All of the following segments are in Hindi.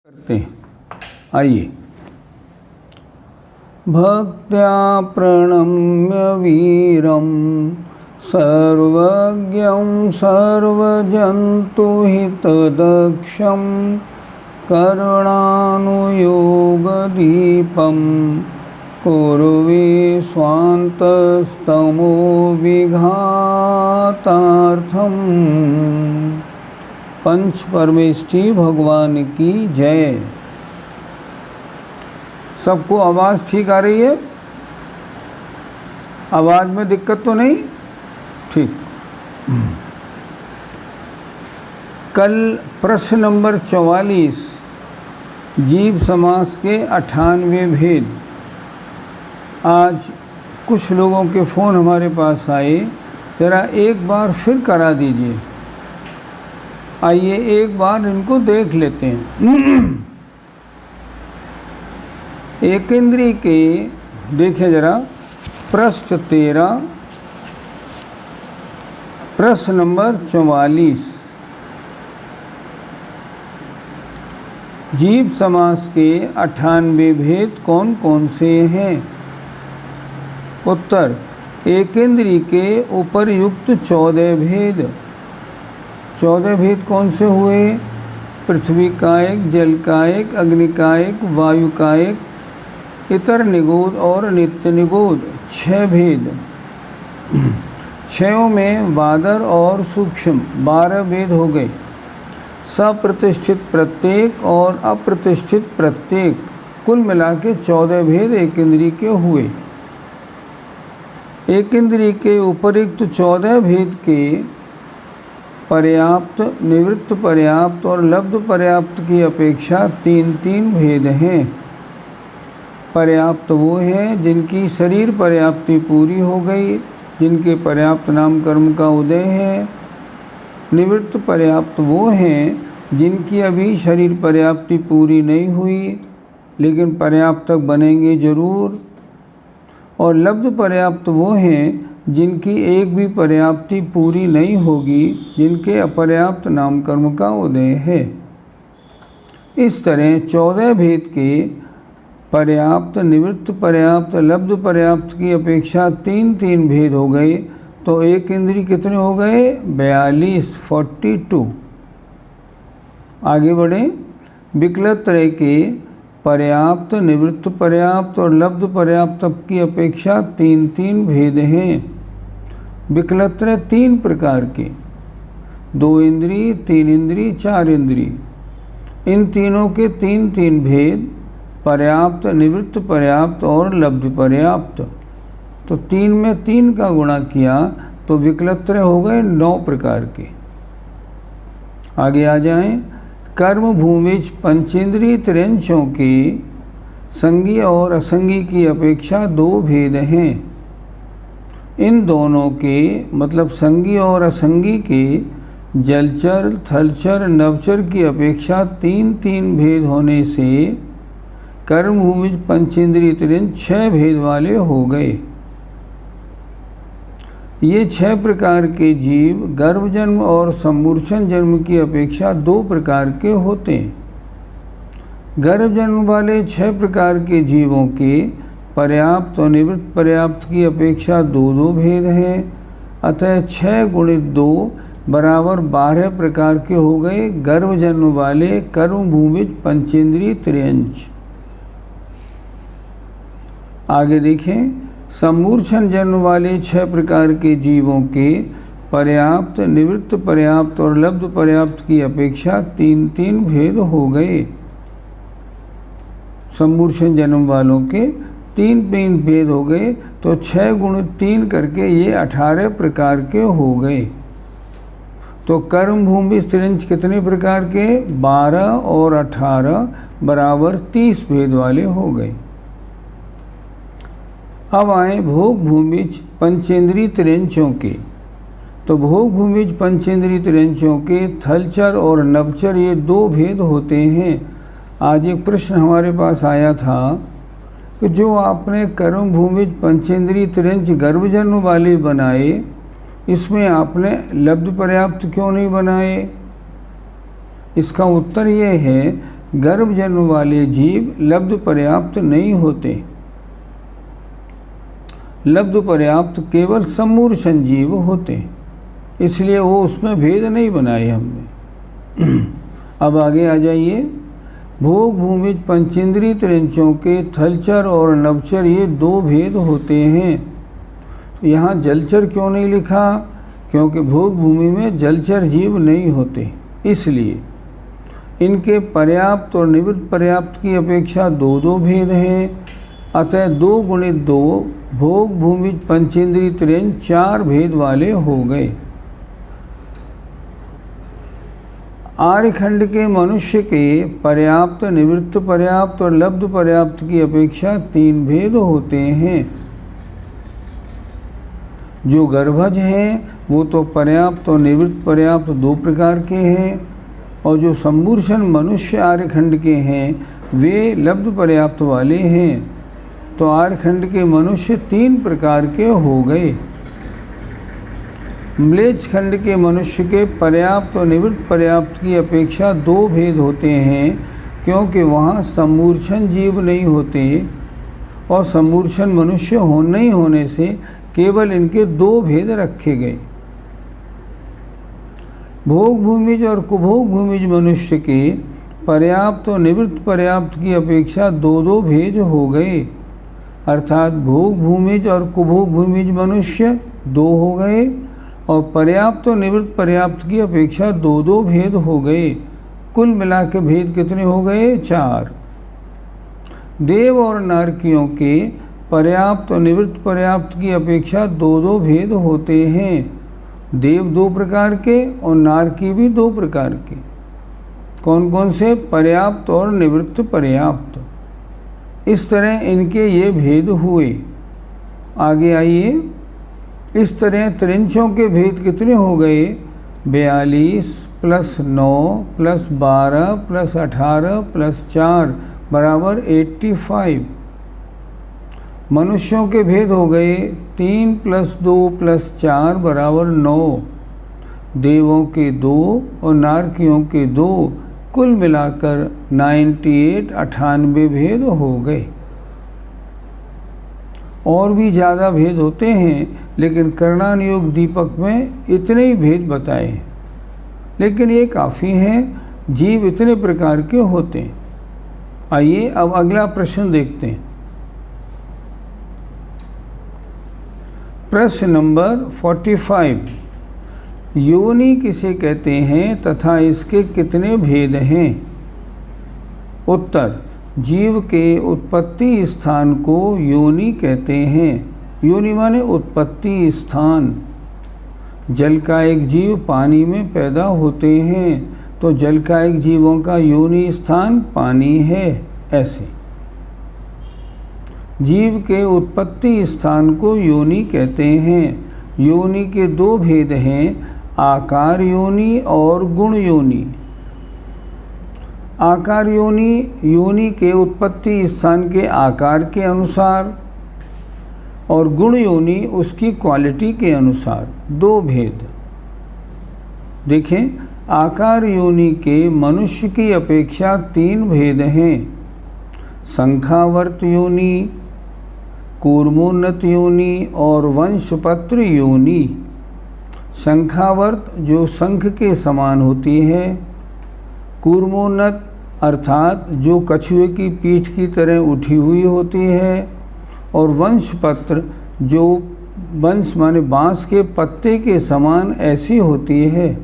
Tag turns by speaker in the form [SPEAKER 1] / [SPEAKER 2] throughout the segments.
[SPEAKER 1] करते हैं। आइए। भक्त्या प्रणम्य वीरं सर्वज्ञं सर्वजन्तुहितदक्षं करुणानुयोगदीपं कुर्वे स्वान्तस्तमो विघातार्थम्। पंच परमेष्ठी भगवान की जय। सबको आवाज़ ठीक आ रही है? आवाज़ में दिक्कत तो नहीं? ठीक। कल प्रश्न नंबर 44 जीव समास के 98 भेद। आज कुछ लोगों के फ़ोन हमारे पास आए, ज़रा एक बार फिर करा दीजिए। आइए एक बार इनको देख लेते हैं। एक इंद्री के देखिए जरा, प्रश्न 13 प्रश्न नंबर 44 जीव समास के 98 भेद कौन कौन से हैं? उत्तर, एक इंद्री के उपर्युक्त 14 भेद। 14 भेद कौन से हुए? पृथ्वी कायिक, जल कायिक, अग्नि कायिक, वायु कायिक, इतर निगूढ़ और नित्य निगूढ़ 6 भेद। 6 में बादर और सूक्ष्म 12 भेद हो गए। सप्रतिष्ठित प्रत्येक और अप्रतिष्ठित प्रत्येक कुल मिला के 14 भेद एक इंद्री के हुए। एक इंद्री के उपरिक्त 14 भेद के पर्याप्त, निवृत्त पर्याप्त और लब्ध पर्याप्त की अपेक्षा 3 भेद हैं। पर्याप्त वो हैं जिनकी शरीर पर्याप्ति पूरी हो गई, जिनके पर्याप्त नाम कर्म का उदय है। निवृत्त पर्याप्त वो हैं जिनकी अभी शरीर पर्याप्ति पूरी नहीं हुई, लेकिन पर्याप्त तक बनेंगे जरूर। और लब्ध पर्याप्त वो हैं जिनकी एक भी पर्याप्ति पूरी नहीं होगी, जिनके अपर्याप्त नाम कर्म का उदय है। इस तरह 14 भेद के पर्याप्त, निवृत्त पर्याप्त, लब्ध पर्याप्त की अपेक्षा 3 भेद हो गए। तो एक इंद्री कितने हो गए? 42। आगे बढ़ें। विकलत्रय के पर्याप्त, निवृत्त पर्याप्त और लब्ध पर्याप्त की अपेक्षा 3 भेद हैं। विकलत्रय 3 प्रकार के, 2 इंद्री, 3 इंद्री, 4 इंद्री। इन तीनों के 3 भेद, पर्याप्त, निवृत्त पर्याप्त और लब्ध पर्याप्त। तो 3 में 3 का गुणा किया तो विकलत्रय हो गए 9 प्रकार के। आगे आ जाएं। कर्म भूमिज पंचेंद्रिय त्रयंशों के संगी और असंगी की अपेक्षा 2 भेद हैं। इन दोनों के मतलब संगी और असंगी के जलचर, थलचर, नवचर की अपेक्षा 3 भेद होने से कर्म भूमिज पंचेंद्रिय त्रयंश 6 भेद वाले हो गए। ये 6 प्रकार के जीव गर्भ जन्म और सम्मूर्छन जन्म की अपेक्षा 2 प्रकार के होते हैं। गर्भ जन्म वाले 6 प्रकार के जीवों के पर्याप्त और निवृत्त पर्याप्त की अपेक्षा 2 भेद हैं। अतः 6 गुणित 2 बराबर 12 प्रकार के हो गए गर्भ जन्म वाले कर्म भूमिज पंचेंद्रिय त्रयंश। आगे देखें। सम्मूर्छन जन्म वाले 6 प्रकार के जीवों के पर्याप्त, निवृत्त पर्याप्त और लब्ध पर्याप्त की अपेक्षा 3 भेद हो गए। सम्मूर्छन जन्म वालों के 3 भेद हो गए। तो 6 गुणित 3 करके ये 18 प्रकार के हो गए। तो कर्म भूमि त्रयंश कितने प्रकार के? 12 और 18 बराबर 30 भेद वाले हो गए। अब आए भोग भूमिज पंचेंद्रिय त्रयंशों के। तो भोग भूमिज पंचेंद्रिय त्रयंशों के थलचर और नवचर ये 2 भेद होते हैं। आज एक प्रश्न हमारे पास आया था कि जो आपने कर्म भूमिज पंचेंद्रिय त्रयंश गर्भजन्म वाले बनाए, इसमें आपने लब्ध पर्याप्त क्यों नहीं बनाए? इसका उत्तर ये है गर्भ जन्म वाले जीव लब्ध पर्याप्त नहीं होते। लब्ध पर्याप्त केवल समूर्छन जीव होते, इसलिए वो उसमें भेद नहीं बनाए हमने। अब आगे आ जाइए। भोग भूमिज पंचेंद्रिय त्रिंचों के थलचर और नभचर ये दो भेद होते हैं। तो यहाँ जलचर क्यों नहीं लिखा? क्योंकि भोग भूमि में जलचर जीव नहीं होते, इसलिए इनके पर्याप्त और निवृत्त पर्याप्त की अपेक्षा दो दो भेद हैं। अतः 2 गुणित 2 भोग भूमि पंचेंद्रिय त्रिंच 4 भेद वाले हो गए। आर्यखंड के मनुष्य के पर्याप्त, निवृत्त पर्याप्त और लब्ध पर्याप्त की अपेक्षा 3 भेद होते हैं। जो गर्भज हैं वो तो पर्याप्त और निवृत्त पर्याप्त 2 प्रकार के हैं, और जो समूर्छन मनुष्य आर्यखंड के हैं वे लब्ध पर्याप्त वाले हैं। तो आर्यखंड के मनुष्य 3 प्रकार के हो गए। म्लेच्छ खंड के मनुष्य के पर्याप्त और निवृत्त पर्याप्त की अपेक्षा 2 भेद होते हैं, क्योंकि वहाँ समूर्छन जीव नहीं होते और समूर्छन मनुष्य नहीं होने से केवल इनके 2 भेद रखे गए। भोग भूमिज और कुभोग भूमिज मनुष्य के पर्याप्त और निवृत्त पर्याप्त की अपेक्षा 2 भेद हो गए, अर्थात भोग भूमिज और कुभोग भूमिज मनुष्य 2 हो गए और पर्याप्त और निवृत्त पर्याप्त की अपेक्षा 2 भेद हो गए। कुल मिला के भेद कितने हो गए? 4। देव और नारकियों के पर्याप्त और निवृत्त पर्याप्त की अपेक्षा 2 भेद होते हैं। देव 2 प्रकार के और नारकी भी 2 प्रकार के। कौन कौन से? पर्याप्त और निवृत्त पर्याप्त। इस तरह इनके ये भेद हुए। आगे आइए। इस तरह त्रिंचों के भेद कितने हो गए? 42 + 9 + 12 + 18 + 4 बराबर 85। मनुष्यों के भेद हो गए 3 + 2 + 4 बराबर 9। देवों के 2 और नारकियों के 2, कुल मिलाकर 98 भेद हो गए। और भी ज़्यादा भेद होते हैं, लेकिन कर्णानुयोग दीपक में इतने ही भेद बताए हैं, लेकिन ये काफ़ी हैं। जीव इतने प्रकार के होते हैं। आइए अब अगला प्रश्न देखते हैं। प्रश्न नंबर 45। योनि किसे कहते हैं तथा इसके कितने भेद हैं? उत्तर। जीव के उत्पत्ति स्थान को योनि कहते हैं। योनि माने उत्पत्ति स्थान। जल का एक जीव पानी में पैदा होते हैं, तो जल का एक जीवों का योनि स्थान पानी है। ऐसे जीव के उत्पत्ति स्थान को योनि कहते हैं। योनि के 2 भेद हैं, आकार योनि और गुण योनि। आकार योनि योनि के उत्पत्ति स्थान के आकार के अनुसार, और गुण योनि उसकी क्वालिटी के अनुसार। 2 भेद देखें। आकार योनि के मनुष्य की अपेक्षा 3 भेद हैं। शंखावर्त योनि, कूर्मोन्नत योनि और वंशपत्र योनि। शंखावर्त जो शंख के समान होती है, कूर्मोन्नत अर्थात जो कछुए की पीठ की तरह उठी हुई होती है, और वंशपत्र जो वंश माने बाँस के पत्ते के समान ऐसी होती है।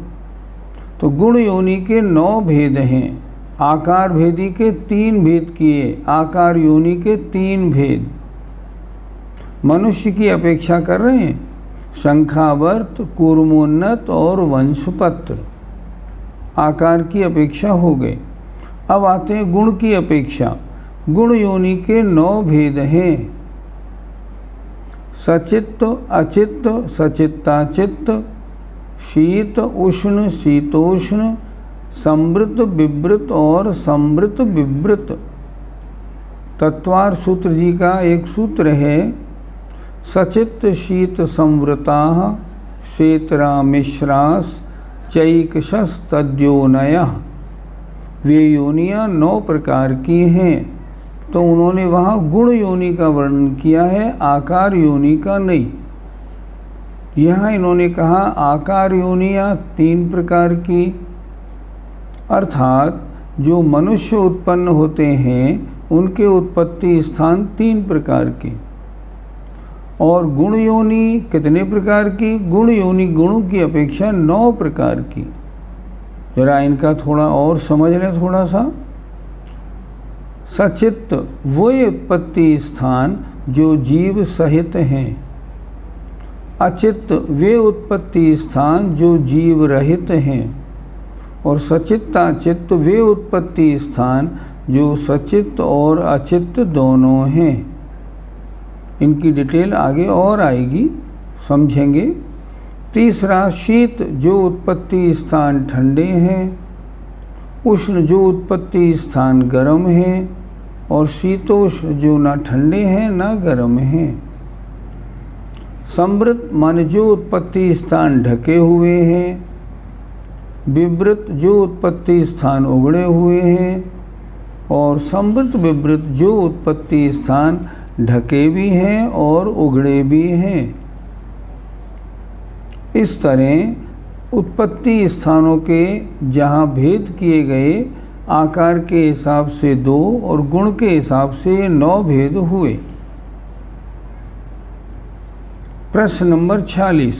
[SPEAKER 1] तो गुण योनि के 9 भेद हैं। आकार भेदी के 3 भेद किए। आकार योनि के 3 भेद मनुष्य की अपेक्षा कर रहे हैं। शंखावर्त, कूर्मोन्नत और वंशपत्र आकार की अपेक्षा हो गए। अब आते हैं गुण की अपेक्षा। गुण योनि के 9 भेद हैं। सचित्त, अचित्त, सचित्ताचित्त, शीत उष्ण, शीतोष्ण, संवृत विवृत और संवृत विवृत। तत्वार सूत्र जी का एक सूत्र है, सचित्त शीत संवृताः शेतरा मिश्रास चैकशस्तद्योनयः। वे योनियाँ 9 प्रकार की हैं। तो उन्होंने वहाँ गुण योनि का वर्णन किया है, आकार योनि का नहीं। यहाँ इन्होंने कहा आकार योनियाँ 3 प्रकार की, अर्थात जो मनुष्य उत्पन्न होते हैं उनके उत्पत्ति स्थान 3 प्रकार के। और गुण योनि कितने प्रकार की? गुण योनि गुणों की अपेक्षा 9 प्रकार की। जरा इनका थोड़ा और समझ लें थोड़ा सा। सचित्त वो उत्पत्ति स्थान जो जीव सहित हैं। अचित्त वे उत्पत्ति स्थान जो जीव रहित हैं। और सचित्ताचित्त वे उत्पत्ति स्थान जो सचित्त और अचित्त दोनों हैं। इनकी डिटेल आगे और आएगी, समझेंगे। तीसरा शीत जो उत्पत्ति स्थान ठंडे हैं। उष्ण जो उत्पत्ति स्थान गर्म हैं। और शीतोष्ण जो ना ठंडे हैं ना गर्म हैं। संवृत मान जो उत्पत्ति स्थान ढके हुए हैं। विवृत जो उत्पत्ति स्थान उगड़े हुए हैं। और संवृत विवृत जो उत्पत्ति स्थान ढके भी हैं और उगड़े भी हैं। इस तरह उत्पत्ति स्थानों के जहाँ भेद किए गए, आकार के हिसाब से 2 और गुण के हिसाब से 9 भेद हुए। प्रश्न नंबर 46,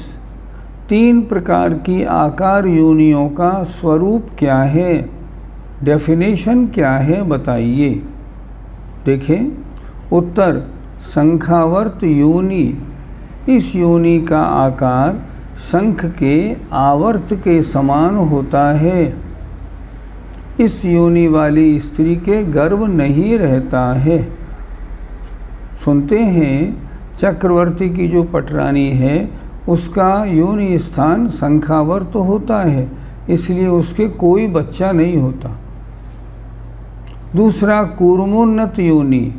[SPEAKER 1] 3 प्रकार की आकार योनियों का स्वरूप क्या है? डेफिनेशन क्या है बताइए। देखें उत्तर, शंखावर्त योनि। इस योनि का आकार शंख के आवर्त के समान होता है। इस योनि वाली स्त्री के गर्भ नहीं रहता है। सुनते हैं चक्रवर्ती की जो पटरानी है उसका योनि स्थान शंखावर्त होता है, इसलिए उसके कोई बच्चा नहीं होता। दूसरा कूर्मोन्नत योनि।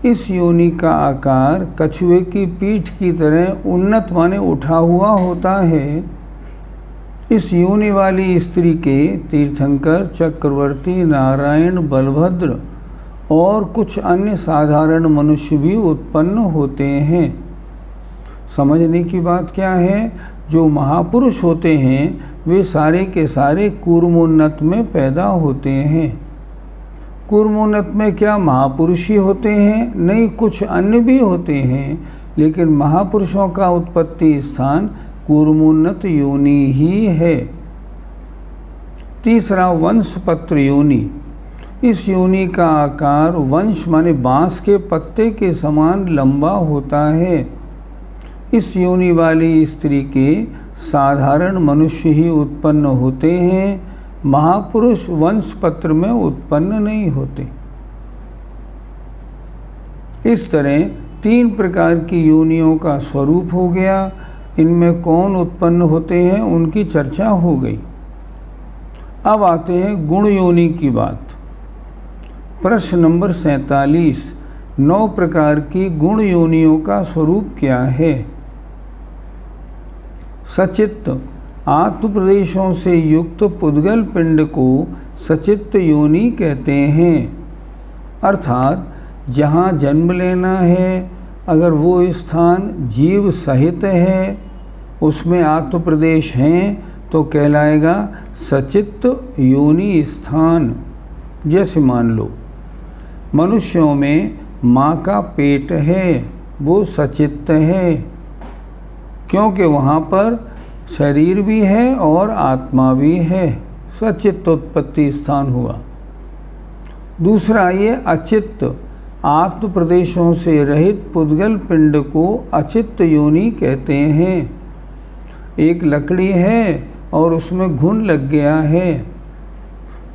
[SPEAKER 1] इस योनि का आकार कछुए की पीठ की तरह उन्नत माने उठा हुआ होता है। इस योनि वाली स्त्री के तीर्थंकर, चक्रवर्ती, नारायण, बलभद्र और कुछ अन्य साधारण मनुष्य भी उत्पन्न होते हैं। समझने की बात क्या है? जो महापुरुष होते हैं वे सारे के सारे कूर्मोन्नत में पैदा होते हैं। कूर्मोन्नत में क्या महापुरुष ही होते हैं? नहीं, कुछ अन्य भी होते हैं, लेकिन महापुरुषों का उत्पत्ति स्थान कूर्मोन्नत योनि ही है। तीसरा वंशपत्र योनि। इस योनि का आकार वंश माने बांस के पत्ते के समान लंबा होता है। इस योनि वाली स्त्री के साधारण मनुष्य ही उत्पन्न होते हैं, महापुरुष वंशपत्र में उत्पन्न नहीं होते। इस तरह 3 प्रकार की योनियों का स्वरूप हो गया। इनमें कौन उत्पन्न होते हैं उनकी चर्चा हो गई। अब आते हैं गुण योनि की बात। प्रश्न नंबर 47, 9 प्रकार की गुण योनियों का स्वरूप क्या है? सचित्त आत्म प्रदेशों से युक्त पुद्गल पिंड को सचित्त योनि कहते हैं। अर्थात जहाँ जन्म लेना है, अगर वो स्थान जीव सहित है, उसमें आत्म प्रदेश हैं तो कहलाएगा सचित्त योनि स्थान। जैसे मान लो मनुष्यों में माँ का पेट है, वो सचित्त है, क्योंकि वहाँ पर शरीर भी है और आत्मा भी है। सचित्त उत्पत्ति स्थान हुआ। दूसरा ये अचित्त, आत्म प्रदेशों से रहित पुद्गल पिंड को अचित्त योनि कहते हैं। एक लकड़ी है और उसमें घुन लग गया है,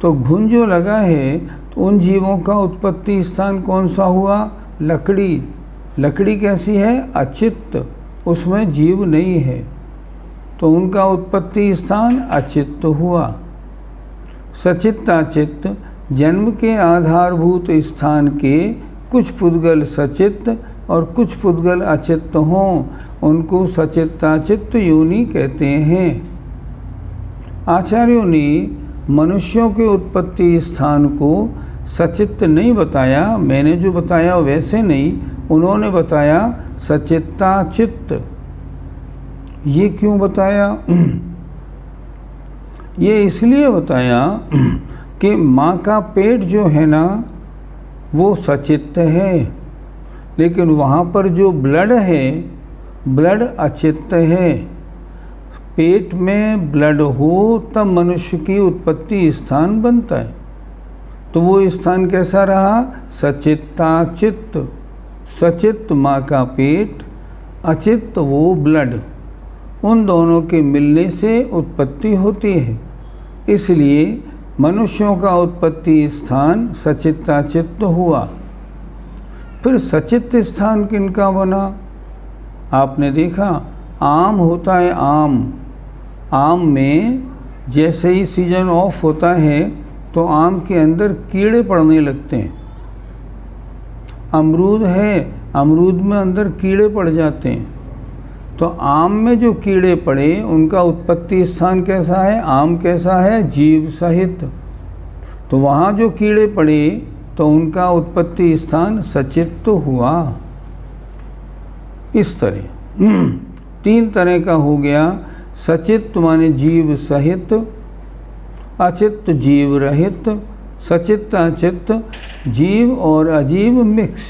[SPEAKER 1] तो घुन जो लगा है तो उन जीवों का उत्पत्ति स्थान कौन सा हुआ? लकड़ी। लकड़ी कैसी है? अचित्त, उसमें जीव नहीं है, तो उनका उत्पत्ति स्थान अचित्त हुआ। सचित्ताचित्त, जन्म के आधारभूत स्थान के कुछ पुद्गल सचित्त और कुछ पुद्गल अचित्त हों, उनको सचित्ताचित्त योनि कहते हैं। आचार्यों ने मनुष्यों के उत्पत्ति स्थान को सचित्त नहीं बताया, मैंने जो बताया वैसे नहीं, उन्होंने बताया सचित्ताचित्त। ये क्यों बताया? ये इसलिए बताया कि माँ का पेट जो है ना वो सचित्त है, लेकिन वहाँ पर जो ब्लड है, ब्लड अचित्त है। पेट में ब्लड हो तब मनुष्य की उत्पत्ति स्थान बनता है, तो वो स्थान कैसा रहा? सचित्ताचित्त। सचित्त माँ का पेट, अचित्त वो ब्लड, उन दोनों के मिलने से उत्पत्ति होती है। इसलिए मनुष्यों का उत्पत्ति स्थान सचित्ताचित्त हुआ। फिर सचित्त स्थान किनका बना? आपने देखा आम होता है, आम में जैसे ही सीजन ऑफ होता है तो आम के अंदर कीड़े पड़ने लगते हैं। अमरूद है, अमरूद में अंदर कीड़े पड़ जाते हैं, तो आम में जो कीड़े पड़े उनका उत्पत्ति स्थान कैसा है? आम कैसा है? जीव सहित। तो वहाँ जो कीड़े पड़े तो उनका उत्पत्ति स्थान सचित्त हुआ। इस तरह 3 तरह का हो गया। सचित्त माने जीव सहित, अचित्त जीव रहित, सचित्त अचित्त जीव और अजीव मिक्स।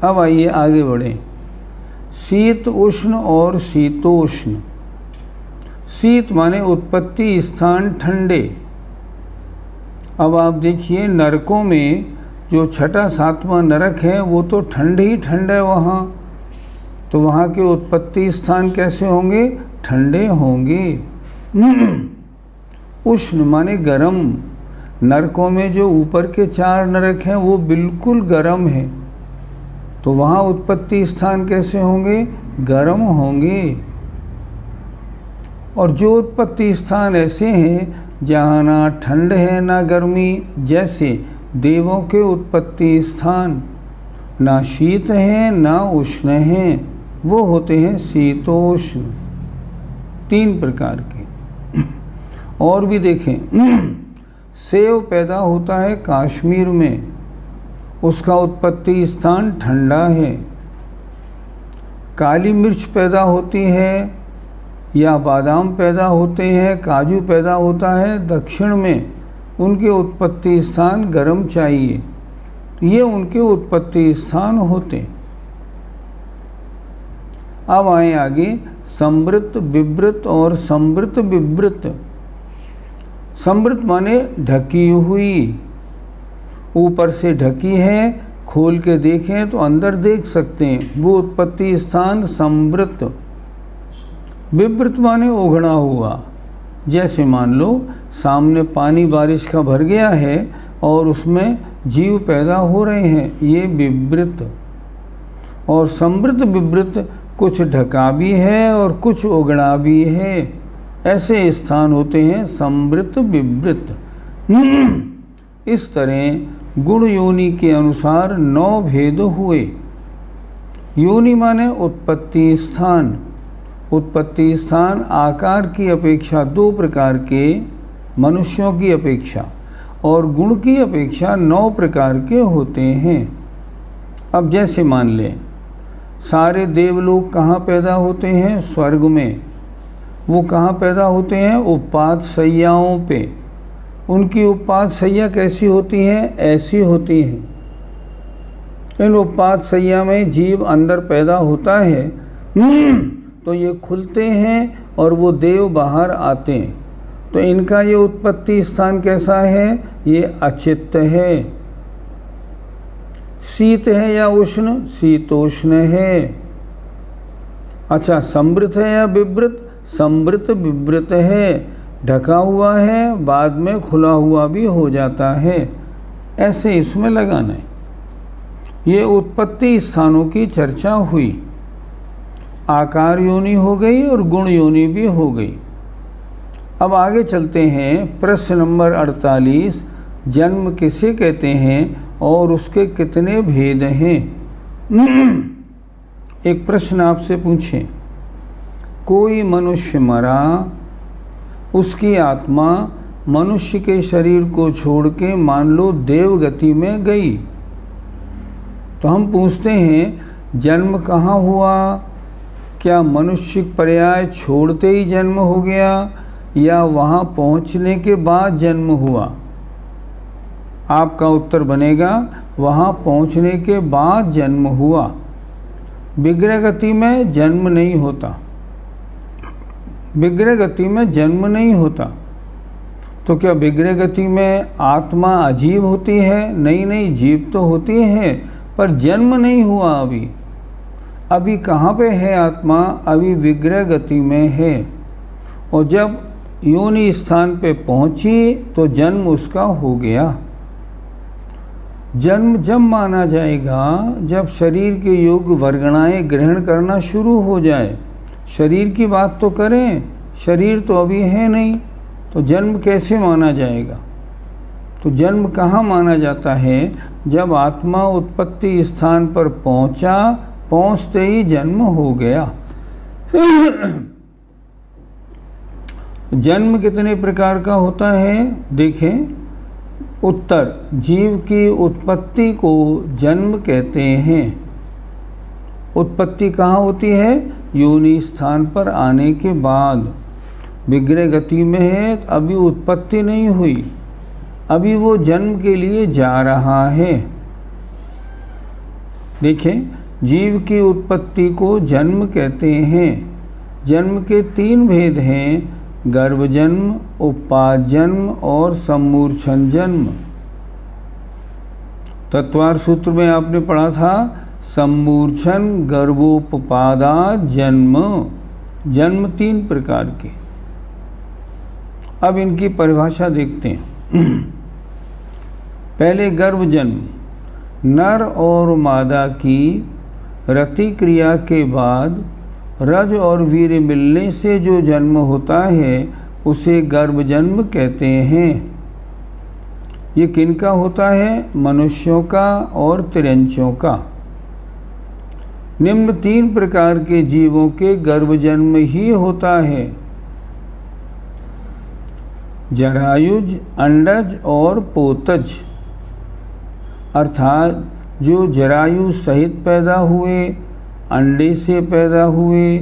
[SPEAKER 1] अब आइए आगे बढ़ें। शीत उष्ण और शीतोष्ण। शीत माने उत्पत्ति स्थान ठंडे। अब आप देखिए नरकों में जो 6वां 7वां नरक है वो तो ठंड ही ठंड है वहाँ, तो वहाँ के उत्पत्ति स्थान कैसे होंगे? ठंडे होंगे। उष्ण माने गरम। नरकों में जो ऊपर के 4 नरक हैं वो बिल्कुल गरम है, तो वहाँ उत्पत्ति स्थान कैसे होंगे? गरम होंगे। और जो उत्पत्ति स्थान ऐसे हैं जहाँ ना ठंड है ना गर्मी, जैसे देवों के उत्पत्ति स्थान ना शीत है ना उष्ण है, वो होते हैं शीतोष्ण। 3 प्रकार के। और भी देखें, सेव पैदा होता है कश्मीर में, उसका उत्पत्ति स्थान ठंडा है। काली मिर्च पैदा होती है या बादाम पैदा होते हैं, काजू पैदा होता है दक्षिण में, उनके उत्पत्ति स्थान गर्म चाहिए, तो ये उनके उत्पत्ति स्थान होते। अब आए आगे संवृत, विवृत और संवृत विवृत। संवृत माने ढकी हुई, ऊपर से ढकी है, खोल के देखें तो अंदर देख सकते हैं, वो उत्पत्ति स्थान संवृत। विवृत माने उघड़ा हुआ, जैसे मान लो सामने पानी बारिश का भर गया है और उसमें जीव पैदा हो रहे हैं, ये विवृत। और संवृत विवृत कुछ ढका भी है और कुछ उगड़ा भी है, ऐसे स्थान होते हैं संवृत विवृत। इस तरह गुण योनि के अनुसार 9 भेद हुए। योनि माने उत्पत्ति स्थान। उत्पत्ति स्थान आकार की अपेक्षा 2 प्रकार के, मनुष्यों की अपेक्षा, और गुण की अपेक्षा 9 प्रकार के होते हैं। अब जैसे मान लें सारे देवलोक कहाँ पैदा होते हैं? स्वर्ग में। वो कहाँ पैदा होते हैं? उपपात शैयाओं पे। उनकी उपपात शैया कैसी होती हैं? ऐसी होती हैं। इन उपपात शैया में जीव अंदर पैदा होता है तो ये खुलते हैं और वो देव बाहर आते हैं, तो इनका ये उत्पत्ति स्थान कैसा है? ये अचित्त है। शीत है या उष्ण? शीतोष्ण है। अच्छा, संवृत है या विवृत? संवृत विवृत है। ढका हुआ है, बाद में खुला हुआ भी हो जाता है, ऐसे इसमें लगाना है। ये उत्पत्ति स्थानों की चर्चा हुई। आकार योनि हो गई और गुण योनि भी हो गई। अब आगे चलते हैं। प्रश्न नंबर 48, जन्म किसे कहते हैं और उसके कितने भेद हैं? एक प्रश्न आपसे पूछें, कोई मनुष्य मरा, उसकी आत्मा मनुष्य के शरीर को छोड़ के मान लो देवगति में गई, तो हम पूछते हैं जन्म कहाँ हुआ? क्या मनुष्य पर्याय छोड़ते ही जन्म हो गया या वहाँ पहुँचने के बाद जन्म हुआ? आपका उत्तर बनेगा वहाँ पहुँचने के बाद जन्म हुआ। विग्रह गति में जन्म नहीं होता, विग्रह गति में जन्म नहीं होता। तो क्या विग्रह गति में आत्मा अजीब होती है? नहीं, जीव तो होती है पर जन्म नहीं हुआ। अभी कहाँ पे है आत्मा? अभी विग्रह गति में है, और जब योनि स्थान पे पहुँची तो जन्म उसका हो गया। जन्म जब माना जाएगा जब शरीर के योग वर्गणाएं ग्रहण करना शुरू हो जाए। शरीर की बात तो करें, शरीर तो अभी है नहीं, तो जन्म कैसे माना जाएगा? तो जन्म कहाँ माना जाता है? जब आत्मा उत्पत्ति स्थान पर पहुँचा, पहुँचते ही जन्म हो गया। जन्म कितने प्रकार का होता है देखें। उत्तर, जीव की उत्पत्ति को जन्म कहते हैं। उत्पत्ति कहाँ होती है? योनि स्थान पर आने के बाद। विग्रह गति में है, अभी उत्पत्ति नहीं हुई, अभी वो जन्म के लिए जा रहा है। देखें, जीव की उत्पत्ति को जन्म कहते हैं। जन्म के 3 भेद हैं, गर्भ जन्म, उपाद जन्म और सम्मूर्छन जन्म। तत्वार सूत्र में आपने पढ़ा था सम्मूर्छन गर्भोपपादात जन्म। जन्म 3 प्रकार के। अब इनकी परिभाषा देखते हैं। पहले गर्भ जन्म, नर और मादा की रति क्रिया के बाद रज और वीर्य मिलने से जो जन्म होता है उसे गर्भ जन्म कहते हैं। ये किनका होता है? मनुष्यों का और तिर्यंचों का। निम्न 3 प्रकार के जीवों के गर्भ जन्म ही होता है, जरायुज, अंडज और पोतज। अर्थात जो जरायु सहित पैदा हुए, अंडे से पैदा हुए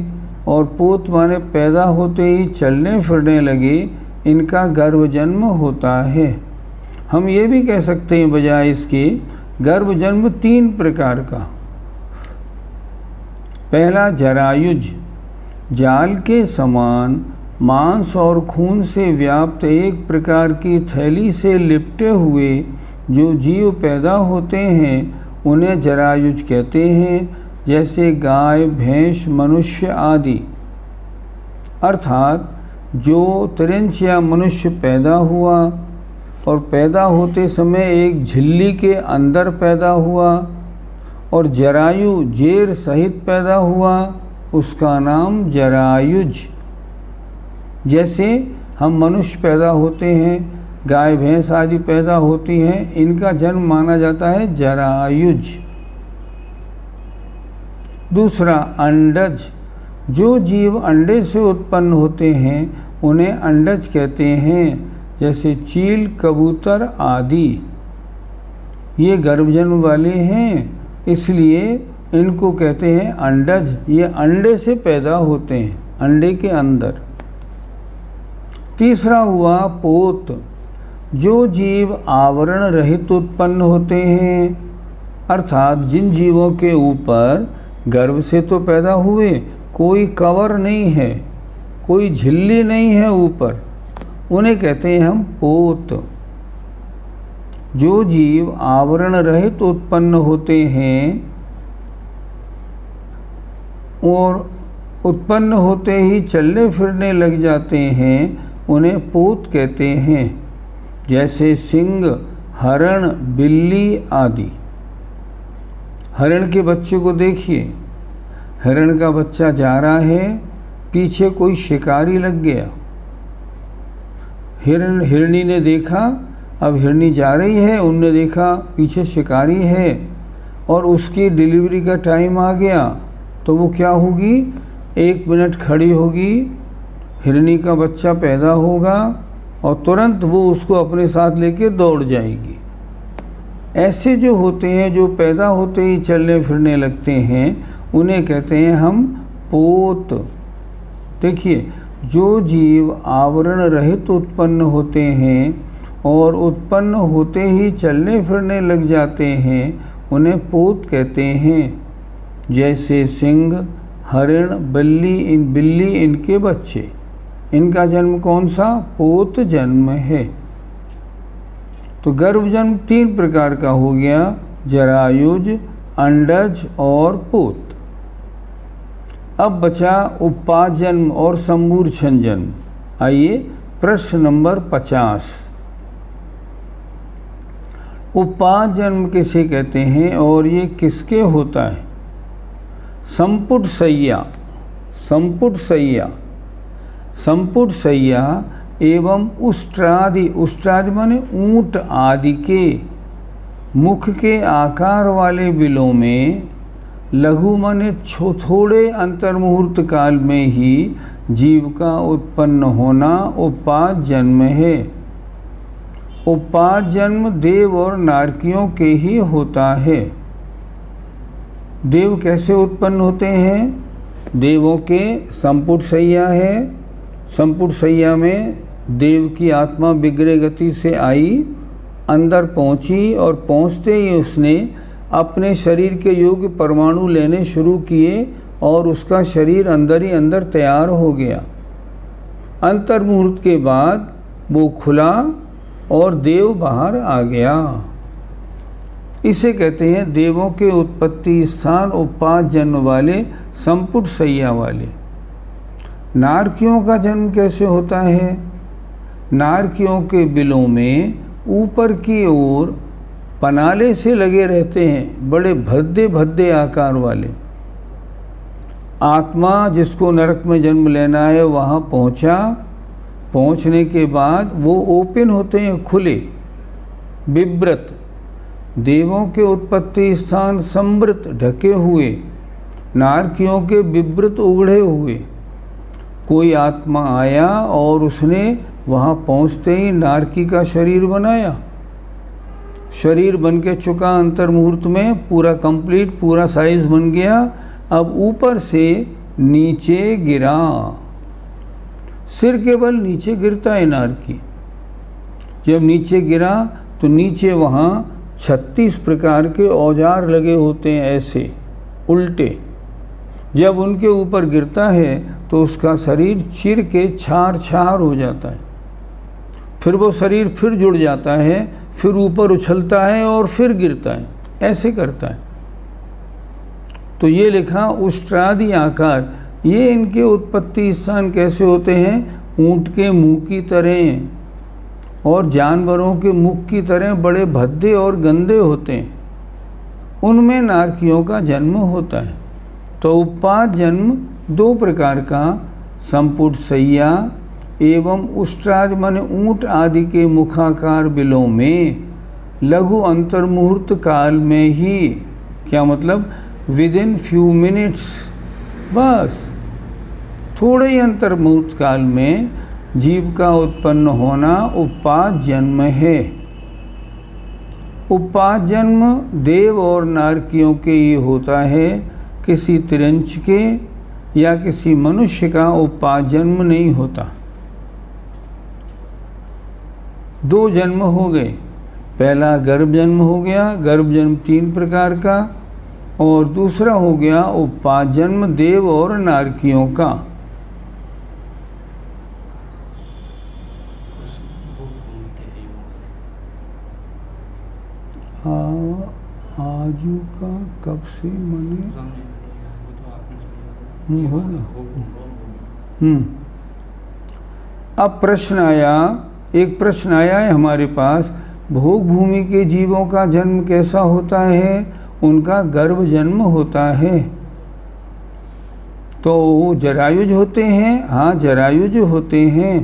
[SPEAKER 1] और पोत माने पैदा होते ही चलने फिरने लगे, इनका गर्भ जन्म होता है। हम ये भी कह सकते हैं बजाय इसके गर्भ जन्म 3 प्रकार का। पहला जरायुज, जाल के समान मांस और खून से व्याप्त एक प्रकार की थैली से लिपटे हुए जो जीव पैदा होते हैं उन्हें जरायुज कहते हैं, जैसे गाय, भैंस, मनुष्य आदि। अर्थात जो तिर्यंच या मनुष्य पैदा हुआ और पैदा होते समय एक झिल्ली के अंदर पैदा हुआ और जरायु जेर सहित पैदा हुआ, उसका नाम जरायुज। जैसे हम मनुष्य पैदा होते हैं, गाय भैंस आदि पैदा होती हैं, इनका जन्म माना जाता है जरायुज। दूसरा अंडज, जो जीव अंडे से उत्पन्न होते हैं उन्हें अंडज कहते हैं, जैसे चील, कबूतर आदि। ये गर्भजन्म वाले हैं, इसलिए इनको कहते हैं अंडज। ये अंडे से पैदा होते हैं, अंडे के अंदर। तीसरा हुआ पोत, जो जीव आवरण रहित उत्पन्न होते हैं, अर्थात जिन जीवों के ऊपर गर्भ से तो पैदा हुए, कोई कवर नहीं है, कोई झिल्ली नहीं है ऊपर, उन्हें कहते हैं हम पोत। जो जीव आवरण रहित उत्पन्न होते हैं और उत्पन्न होते ही चलने फिरने लग जाते हैं, उन्हें पोत कहते हैं, जैसे सिंह, हरण, बिल्ली आदि। हरण के बच्चे को देखिए, हरण का बच्चा जा रहा है, पीछे कोई शिकारी लग गया। हिरनी ने देखा, अब हिरनी जा रही है, उनने देखा पीछे शिकारी है और उसकी डिलीवरी का टाइम आ गया, तो वो क्या होगी? 1 मिनट खड़ी होगी, हिरनी का बच्चा पैदा होगा और तुरंत वो उसको अपने साथ लेके दौड़ जाएगी। ऐसे जो होते हैं, जो पैदा होते ही चलने फिरने लगते हैं, उन्हें कहते हैं हम पोत। देखिए, जो जीव आवरण रहित उत्पन्न होते हैं और उत्पन्न होते ही चलने फिरने लग जाते हैं, उन्हें पोत कहते हैं। जैसे सिंह, हरिण, बिल्ली इनके बच्चे, इनका जन्म कौन सा? पोत जन्म है। तो गर्भ जन्म 3 प्रकार का हो गया, जरायुज, अंडज और पोत। अब बचा उपपाद जन्म और समूर्छन जन्म। आइए प्रश्न नंबर 50। उपपाद जन्म किसे कहते हैं और ये किसके होता है? संपुट सैया, संपुट सैया, संपुट सैया एवं उष्ट्रादि, उष्ट्रादि माने ऊंट आदि के मुख के आकार वाले बिलों में लघु माने थोड़े अंतर्मुहूर्त काल में ही जीव का उत्पन्न होना उपपाद जन्म है। उपपाद जन्म देव और नारकियों के ही होता है। देव कैसे उत्पन्न होते हैं? देवों के संपुट सैया है। संपुट सैया में देव की आत्मा विग्रह गति से आई, अंदर पहुंची और पहुंचते ही उसने अपने शरीर के योग्य परमाणु लेने शुरू किए और उसका शरीर अंदर ही अंदर तैयार हो गया। अंतर्मुहूर्त के बाद वो खुला और देव बाहर आ गया। इसे कहते हैं देवों के उत्पत्ति स्थान उपपाद जन्म वाले, संपुट सैया वाले। नारकियों का जन्म कैसे होता है? नारकियों के बिलों में ऊपर की ओर पनाले से लगे रहते हैं, बड़े भद्दे भद्दे आकार वाले। आत्मा जिसको नरक में जन्म लेना है वहाँ पहुँचा, पहुँचने के बाद वो ओपन होते हैं, खुले, बिब्रत। देवों के उत्पत्ति स्थान समृत, ढके हुए, नारकियों के विवृत, उगड़े हुए। कोई आत्मा आया और उसने वहाँ पहुँचते ही नारकी का शरीर बनाया। शरीर बन के चुका अंतर्मुहूर्त में, पूरा कंप्लीट, पूरा साइज बन गया। अब ऊपर से नीचे गिरा, सिर के बल नीचे गिरता है नारकी। जब नीचे गिरा तो नीचे वहाँ 36 प्रकार के औजार लगे होते हैं, ऐसे उल्टे। जब उनके ऊपर गिरता है तो उसका शरीर चिर के छार छार हो जाता है। फिर वो शरीर फिर जुड़ जाता है, फिर ऊपर उछलता है और फिर गिरता है, ऐसे करता है। तो ये लिखा उष्ट्रादि आकार। ये इनके उत्पत्ति स्थान कैसे होते हैं? ऊंट के मुंह की तरह और जानवरों के मुख की तरह बड़े भद्दे और गंदे होते हैं। उनमें नारकियों का जन्म होता है। तो उपपाद जन्म 2 प्रकार का, संपुट सैया एवं उष्ट्रादि माने ऊंट आदि के मुखाकार बिलों में लघु अंतर्मुहूर्त काल में ही, क्या मतलब? विद इन फ्यू मिनट्स, बस थोड़े ही अंतर्मुहूर्त काल में जीव का उत्पन्न होना उपपाद जन्म है। उपपाद जन्म देव और नारकियों के ही होता है। किसी तिरंच के या किसी मनुष्य का उपपाद जन्म नहीं होता। 2 जन्म हो गए। पहला गर्भ जन्म हो गया, गर्भ जन्म 3 प्रकार का, और दूसरा हो गया उपपाद जन्म देव और नारकियों का। आजू का कब से मने हो गया। अब प्रश्न आया, एक प्रश्न आया है हमारे पास, भोग भूमि के जीवों का जन्म कैसा होता है? उनका गर्भ जन्म होता है। तो वो जरायुज होते हैं। हाँ, जरायुज होते हैं।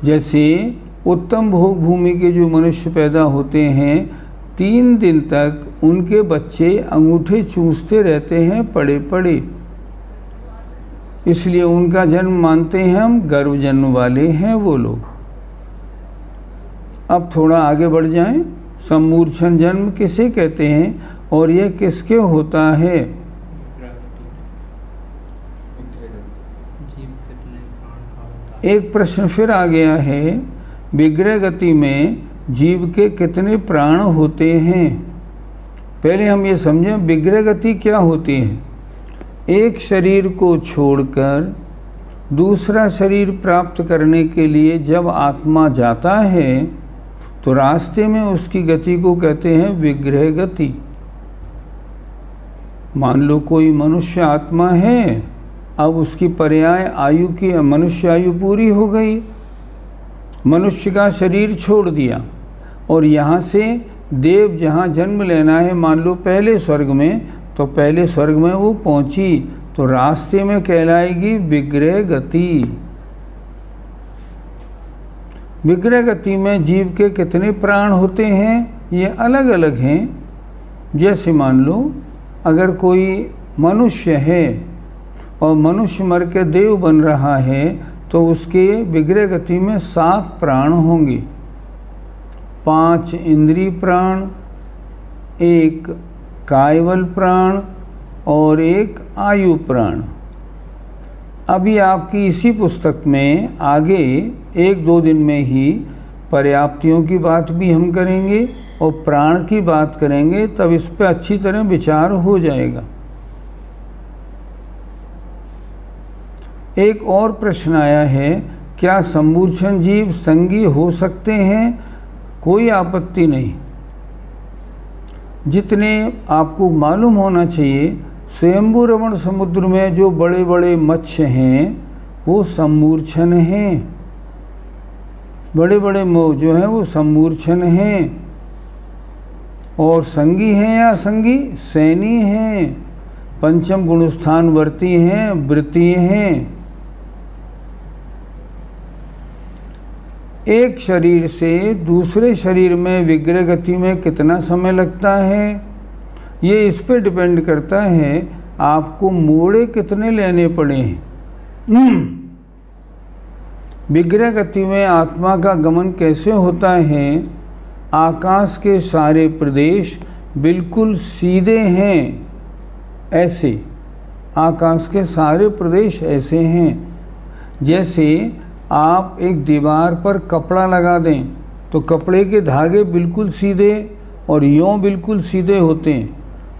[SPEAKER 1] जैसे उत्तम भोग भूमि के जो मनुष्य पैदा होते हैं, 3 दिन तक उनके बच्चे अंगूठे चूसते रहते हैं पड़े पड़े। इसलिए उनका जन्म मानते हैं हम, गर्भ जन्म वाले हैं वो लोग। अब थोड़ा आगे बढ़ जाएं। सम्मूर्छन जन्म किसे कहते हैं और यह किसके होता है? एक प्रश्न फिर आ गया है, विग्रह गति में जीव के कितने प्राण होते हैं? पहले हम ये समझें विग्रह गति क्या होती है। एक शरीर को छोड़कर दूसरा शरीर प्राप्त करने के लिए जब आत्मा जाता है तो रास्ते में उसकी गति को कहते हैं विग्रह गति। मान लो कोई मनुष्य आत्मा है, अब उसकी पर्याय आयु की मनुष्य आयु पूरी हो गई, मनुष्य का शरीर छोड़ दिया और यहाँ से देव जहाँ जन्म लेना है, मान लो पहले स्वर्ग में, तो पहले स्वर्ग में वो पहुँची तो रास्ते में कहलाएगी विग्रह गति। विग्रह गति में जीव के कितने प्राण होते हैं ये अलग अलग हैं। जैसे मान लो अगर कोई मनुष्य है और मनुष्य मर के देव बन रहा है तो उसके विग्रह गति में 7 प्राण होंगे, 5 इंद्रिय प्राण, 1 कायवल प्राण और 1 आयु प्राण। अभी आपकी इसी पुस्तक में आगे 1-2 दिन में ही पर्याप्तियों की बात भी हम करेंगे और प्राण की बात करेंगे, तब इस पर अच्छी तरह विचार हो जाएगा। एक और प्रश्न आया है, क्या सम्मूर्छन जीव संगी हो सकते हैं? कोई आपत्ति नहीं। जितने आपको मालूम होना चाहिए, स्वयंभू रमण समुद्र में जो बड़े बड़े मत्स्य हैं वो सम्मूर्छन हैं, बड़े बड़े मोह जो हैं वो सम्मूर्छन हैं। और संगी हैं या संगी सैनी हैं, पंचम गुणस्थान वर्ती हैं, वृत्ति हैं। एक शरीर से दूसरे शरीर में विग्रह गति में कितना समय लगता है ये इस पे डिपेंड करता है आपको मोड़े कितने लेने पड़े हैं। विग्रह गति में आत्मा का गमन कैसे होता है? आकाश के सारे प्रदेश बिल्कुल सीधे हैं, ऐसे आकाश के सारे प्रदेश ऐसे हैं जैसे आप एक दीवार पर कपड़ा लगा दें तो कपड़े के धागे बिल्कुल सीधे और यों बिल्कुल सीधे होते हैं,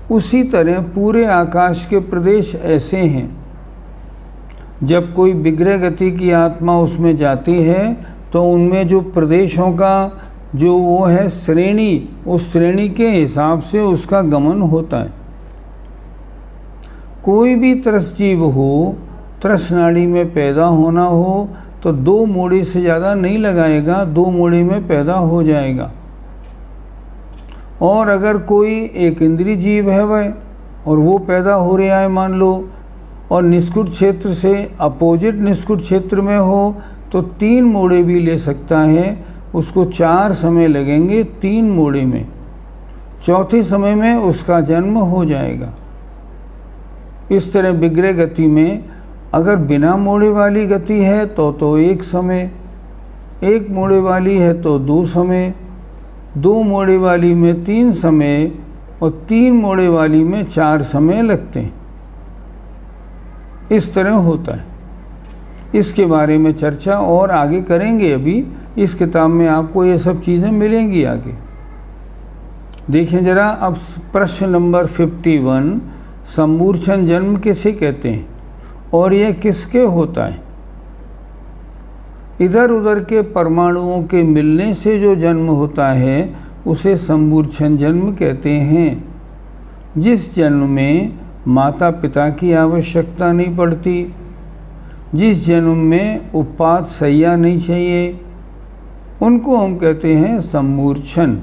[SPEAKER 1] उसी तरह पूरे आकाश के प्रदेश ऐसे हैं। जब कोई विग्रह गति की आत्मा उसमें जाती है तो उनमें जो प्रदेशों का जो वो है श्रेणी, उस श्रेणी के हिसाब से उसका गमन होता है। कोई भी त्रस जीव हो, त्रस नाड़ी में पैदा होना हो तो 2 मोड़े से ज़्यादा नहीं लगाएगा, 2 मोड़े में पैदा हो जाएगा। और अगर कोई एक इंद्रिय जीव है वह और वो पैदा हो रहा है मान लो, और निष्कुट क्षेत्र से अपोजिट निष्कुट क्षेत्र में हो तो 3 मोड़े भी ले सकता है, उसको 4 समय लगेंगे 3 मोड़े में, चौथे समय में उसका जन्म हो जाएगा। इस तरह विग्रह गति में अगर बिना मोड़े वाली गति है तो 1 समय, 1 मोड़े वाली है तो 2 समय, 2 मोड़े वाली में 3 समय और 3 मोड़े वाली में 4 समय लगते हैं। इस तरह होता है। इसके बारे में चर्चा और आगे करेंगे, अभी इस किताब में आपको ये सब चीज़ें मिलेंगी आगे। देखें ज़रा अब प्रश्न नंबर 51, सम्मूर्छन जन्म किसे कहते हैं और यह किसके होता है? इधर उधर के परमाणुओं के मिलने से जो जन्म होता है उसे सम्मूर्छन जन्म कहते हैं। जिस जन्म में माता पिता की आवश्यकता नहीं पड़ती, जिस जन्म में उत्पात सैया नहीं चाहिए, उनको हम कहते हैं सम्मूर्छन।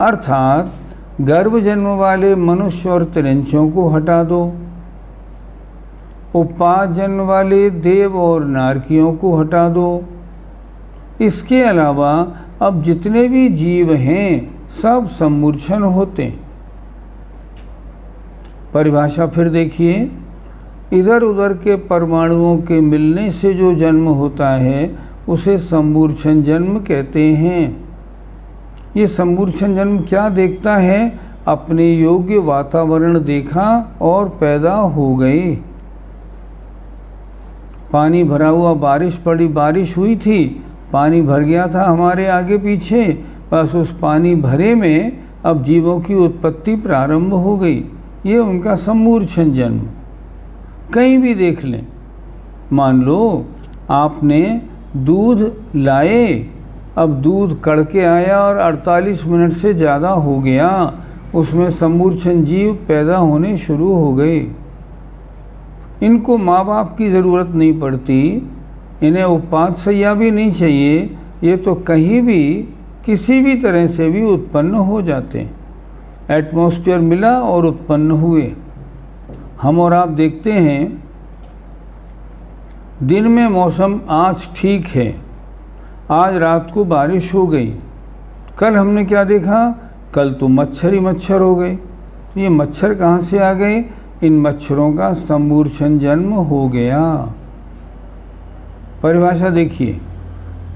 [SPEAKER 1] अर्थात गर्भ जन्म वाले मनुष्य और तिरंचों को हटा दो, उत्पात जन्म वाले देव और नारकियों को हटा दो। इसके अलावा अब जितने भी जीव हैं सब सम्मूर्छन होते हैं। परिभाषा फिर देखिए, इधर उधर के परमाणुओं के मिलने से जो जन्म होता है उसे समूर्छन जन्म कहते हैं। ये समूर्छन जन्म क्या देखता है? अपने योग्य वातावरण देखा और पैदा हो गए। पानी भरा हुआ, बारिश पड़ी, बारिश हुई थी, पानी भर गया था हमारे आगे पीछे, बस उस पानी भरे में अब जीवों की उत्पत्ति प्रारंभ हो गई। ये उनका समूर्छन जन्म। कहीं भी देख लें, मान लो आपने दूध लाए, अब दूध कड़के आया और 48 मिनट से ज़्यादा हो गया, उसमें समूर्छन जीव पैदा होने शुरू हो गए। इनको माँ बाप की ज़रूरत नहीं पड़ती, इन्हें उपपात सैया भी नहीं चाहिए, ये तो कहीं भी किसी भी तरह से भी उत्पन्न हो जाते हैं। एटमॉस्फेयर मिला और उत्पन्न हुए। हम और आप देखते हैं, दिन में मौसम आज ठीक है, आज रात को बारिश हो गई, कल हमने क्या देखा? कल तो मच्छर ही मच्छर हो गए। तो ये मच्छर कहाँ से आ गए? इन मच्छरों का समूर्छन जन्म हो गया। परिभाषा देखिए,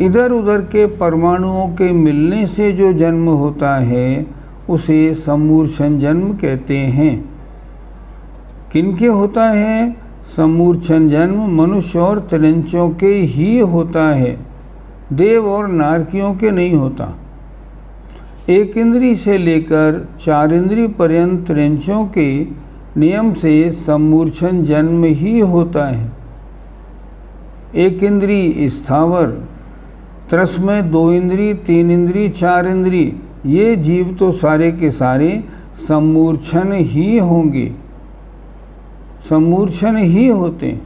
[SPEAKER 1] इधर उधर के परमाणुओं के मिलने से जो जन्म होता है उसे समूर्छन जन्म कहते हैं। किनके होता है? समूर्छन जन्म मनुष्य और तिरंचों के ही होता है, देव और नारकियों के नहीं होता। एक इंद्री से लेकर 4 इंद्री पर्यंत तिरंचों के नियम से समूर्छन जन्म ही होता है। एक इंद्री स्थावर, त्रस में 2 इंद्री, 3 इंद्री, 4 इंद्री, ये जीव तो सारे के सारे समूर्छन ही होंगे, समूर्छन ही होते हैं।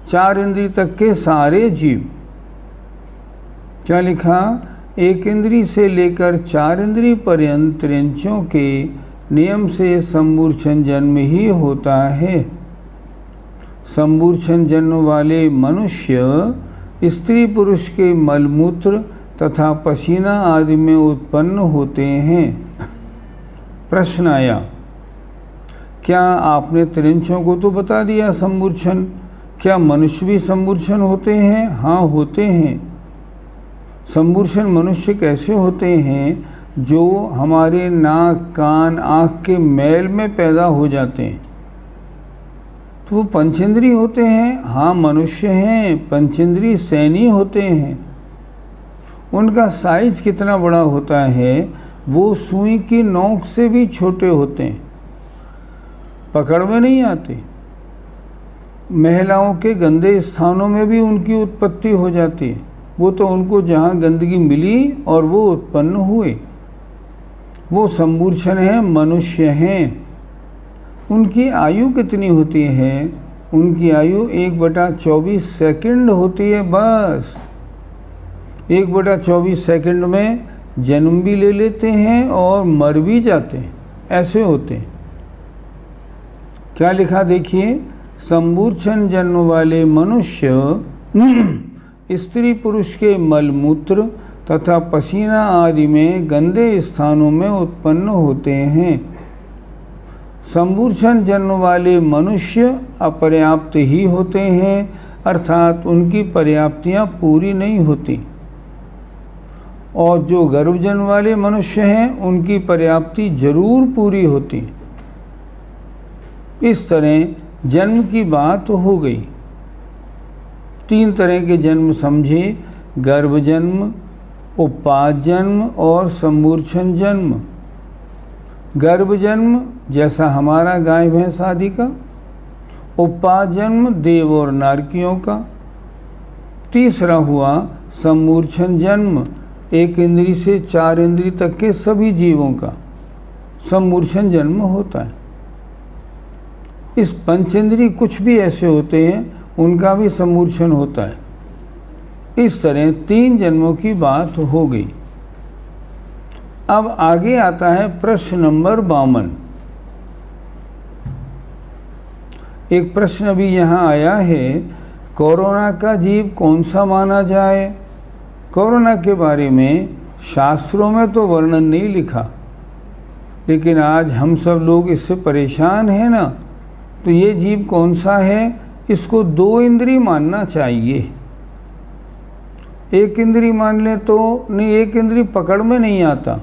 [SPEAKER 1] 4 इंद्री तक के सारे जीव। क्या लिखा? एक इंद्री से लेकर 4 इंद्री पर्यंत तिरंचों के नियम से समूर्छन जन्म ही होता है। समूर्छन जन्म वाले मनुष्य स्त्री पुरुष के मलमूत्र तथा पसीना आदि में उत्पन्न होते हैं। प्रश्न आया, क्या आपने तिरंचों को तो बता दिया समूर्छन, क्या मनुष्य भी समूर्छन होते हैं? हाँ, होते हैं। समूर्छन मनुष्य कैसे होते हैं? जो हमारे नाक, कान, आँख के मैल में पैदा हो जाते हैं, तो वो पंचेंद्री होते हैं। हाँ, मनुष्य हैं, पंचेंद्री सैनी होते हैं। उनका साइज कितना बड़ा होता है? वो सुई की नोक से भी छोटे होते हैं, पकड़ में नहीं आते। महिलाओं के गंदे स्थानों में भी उनकी उत्पत्ति हो जाती है। वो तो उनको जहाँ गंदगी मिली और वो उत्पन्न हुए, वो समूर्छन है, मनुष्य हैं। उनकी आयु कितनी होती है? उनकी आयु 1/24 सेकंड होती है। बस 1/24 सेकंड में जन्म भी ले लेते हैं और मर भी जाते हैं, ऐसे होते हैं। क्या लिखा देखिए, समूर्छन जन्म वाले मनुष्य स्त्री पुरुष के मलमूत्र तथा पसीना आदि में गंदे स्थानों में उत्पन्न होते हैं। समूर्छन जन्म वाले मनुष्य अपर्याप्त ही होते हैं, अर्थात उनकी पर्याप्तियाँ पूरी नहीं होती। और जो गर्भजन्म वाले मनुष्य हैं उनकी पर्याप्ति जरूर पूरी होती। इस तरह जन्म की बात हो गई। 3 तरह के जन्म समझे, गर्भ जन्म, उपपात जन्म और समूर्छन जन्म। गर्भ जन्म जैसा हमारा गाय भैंस आदि का, उपपात जन्म देव और नारकियों का। तीसरा हुआ समूर्छन जन्म, 1 इंद्री से 4 इंद्री तक के सभी जीवों का समूर्छन जन्म होता है। इस पंचेंद्री कुछ भी ऐसे होते हैं उनका भी समूर्छन होता है। इस तरह 3 जन्मों की बात हो गई। अब आगे आता है प्रश्न नंबर 52। एक प्रश्न अभी यहाँ आया है, कोरोना का जीव कौन सा माना जाए? कोरोना के बारे में शास्त्रों में तो वर्णन नहीं लिखा, लेकिन आज हम सब लोग इससे परेशान हैं ना, तो ये जीव कौन सा है, इसको 2 इंद्री मानना चाहिए। 1 इंद्री मान ले तो नहीं, 1 इंद्री पकड़ में नहीं आता,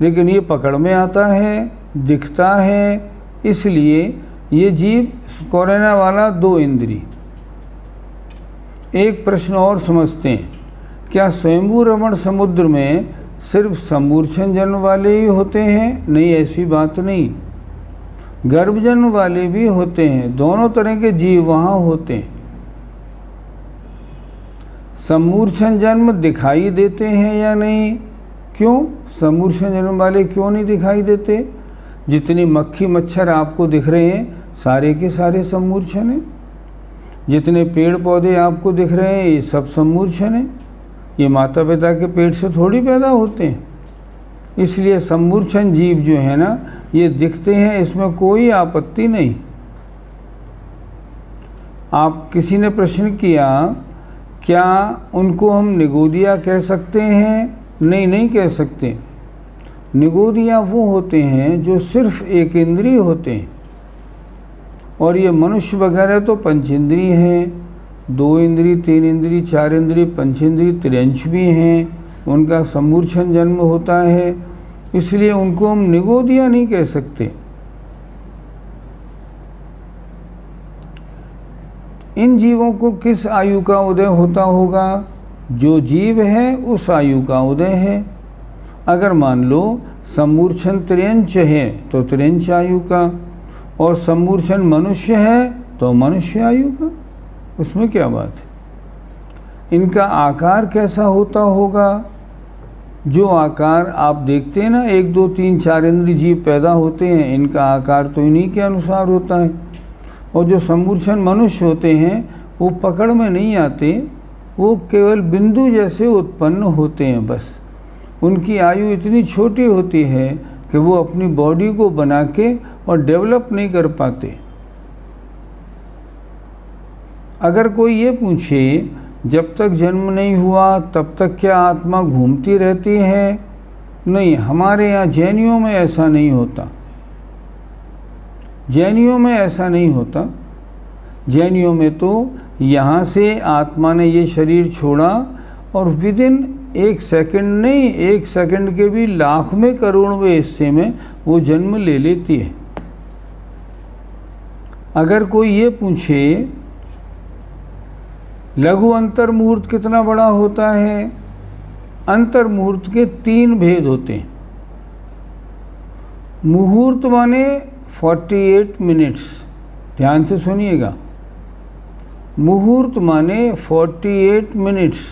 [SPEAKER 1] लेकिन ये पकड़ में आता है, दिखता है, इसलिए ये जीव कोरेना वाला 2 इंद्री। एक प्रश्न और समझते हैं, क्या स्वयंभू रमण समुद्र में सिर्फ समूर्छन जन्म वाले ही होते हैं? नहीं, ऐसी बात नहीं, गर्भ जन्म वाले भी होते हैं, दोनों तरह के जीव वहाँ होते हैं। समूर्छन जन्म दिखाई देते हैं या नहीं? क्यों समूर्छन जन्म वाले क्यों नहीं दिखाई देते? जितनी मक्खी मच्छर आपको दिख रहे हैं सारे के सारे समूर्छन हैं, जितने पेड़ पौधे आपको दिख रहे हैं ये सब समूर्छन हैं, ये माता पिता के पेट से थोड़ी पैदा होते हैं। इसलिए समूर्छन जीव जो है ना ये दिखते हैं, इसमें कोई आपत्ति नहीं। आप किसी ने प्रश्न किया क्या उनको हम निगोदिया कह सकते हैं? नहीं, नहीं कह सकते। निगोदिया वो होते हैं जो सिर्फ 1 इंद्रिय होते हैं, और ये मनुष्य वगैरह तो पंचेंद्रिय हैं, 2 इंद्रिय, 3 इंद्रिय, 4 इंद्रिय, पंचेंद्रिय, त्रियंश भी हैं, उनका समूर्छन जन्म होता है, इसलिए उनको हम निगोदिया नहीं कह सकते। इन जीवों को किस आयु का उदय होता होगा? जो जीव है उस आयु का उदय है। अगर मान लो समूर्छन त्रियंश है तो त्रियंश आयु का, और समूर्छन मनुष्य है तो मनुष्य आयु का, उसमें क्या बात है। इनका आकार कैसा होता होगा? जो आकार आप देखते हैं ना 1, 2, 3, 4 इंद्रिय जीव पैदा होते हैं, इनका आकार तो इन्हीं के अनुसार होता है। और जो समूर्छन मनुष्य होते हैं वो पकड़ में नहीं आते, वो केवल बिंदु जैसे उत्पन्न होते हैं बस। उनकी आयु इतनी छोटी होती है कि वो अपनी बॉडी को बना के और डेवलप नहीं कर पाते। अगर कोई ये पूछे जब तक जन्म नहीं हुआ तब तक क्या आत्मा घूमती रहती है? नहीं, हमारे यहाँ जैनियों में ऐसा नहीं होता। जैनियों में ऐसा नहीं होता। जैनियों में तो यहाँ से आत्मा ने ये शरीर छोड़ा और विदिन 1 सेकंड नहीं, 1 सेकंड के भी लाख में करोड़वें हिस्से में वो जन्म ले लेती है। अगर कोई ये पूछे लघु अंतर मुहूर्त कितना बड़ा होता है? अंतर मुहूर्त के 3 भेद होते हैं। मुहूर्त माने 48 मिनट्स, ध्यान से सुनिएगा। मुहूर्त माने 48 मिनट्स।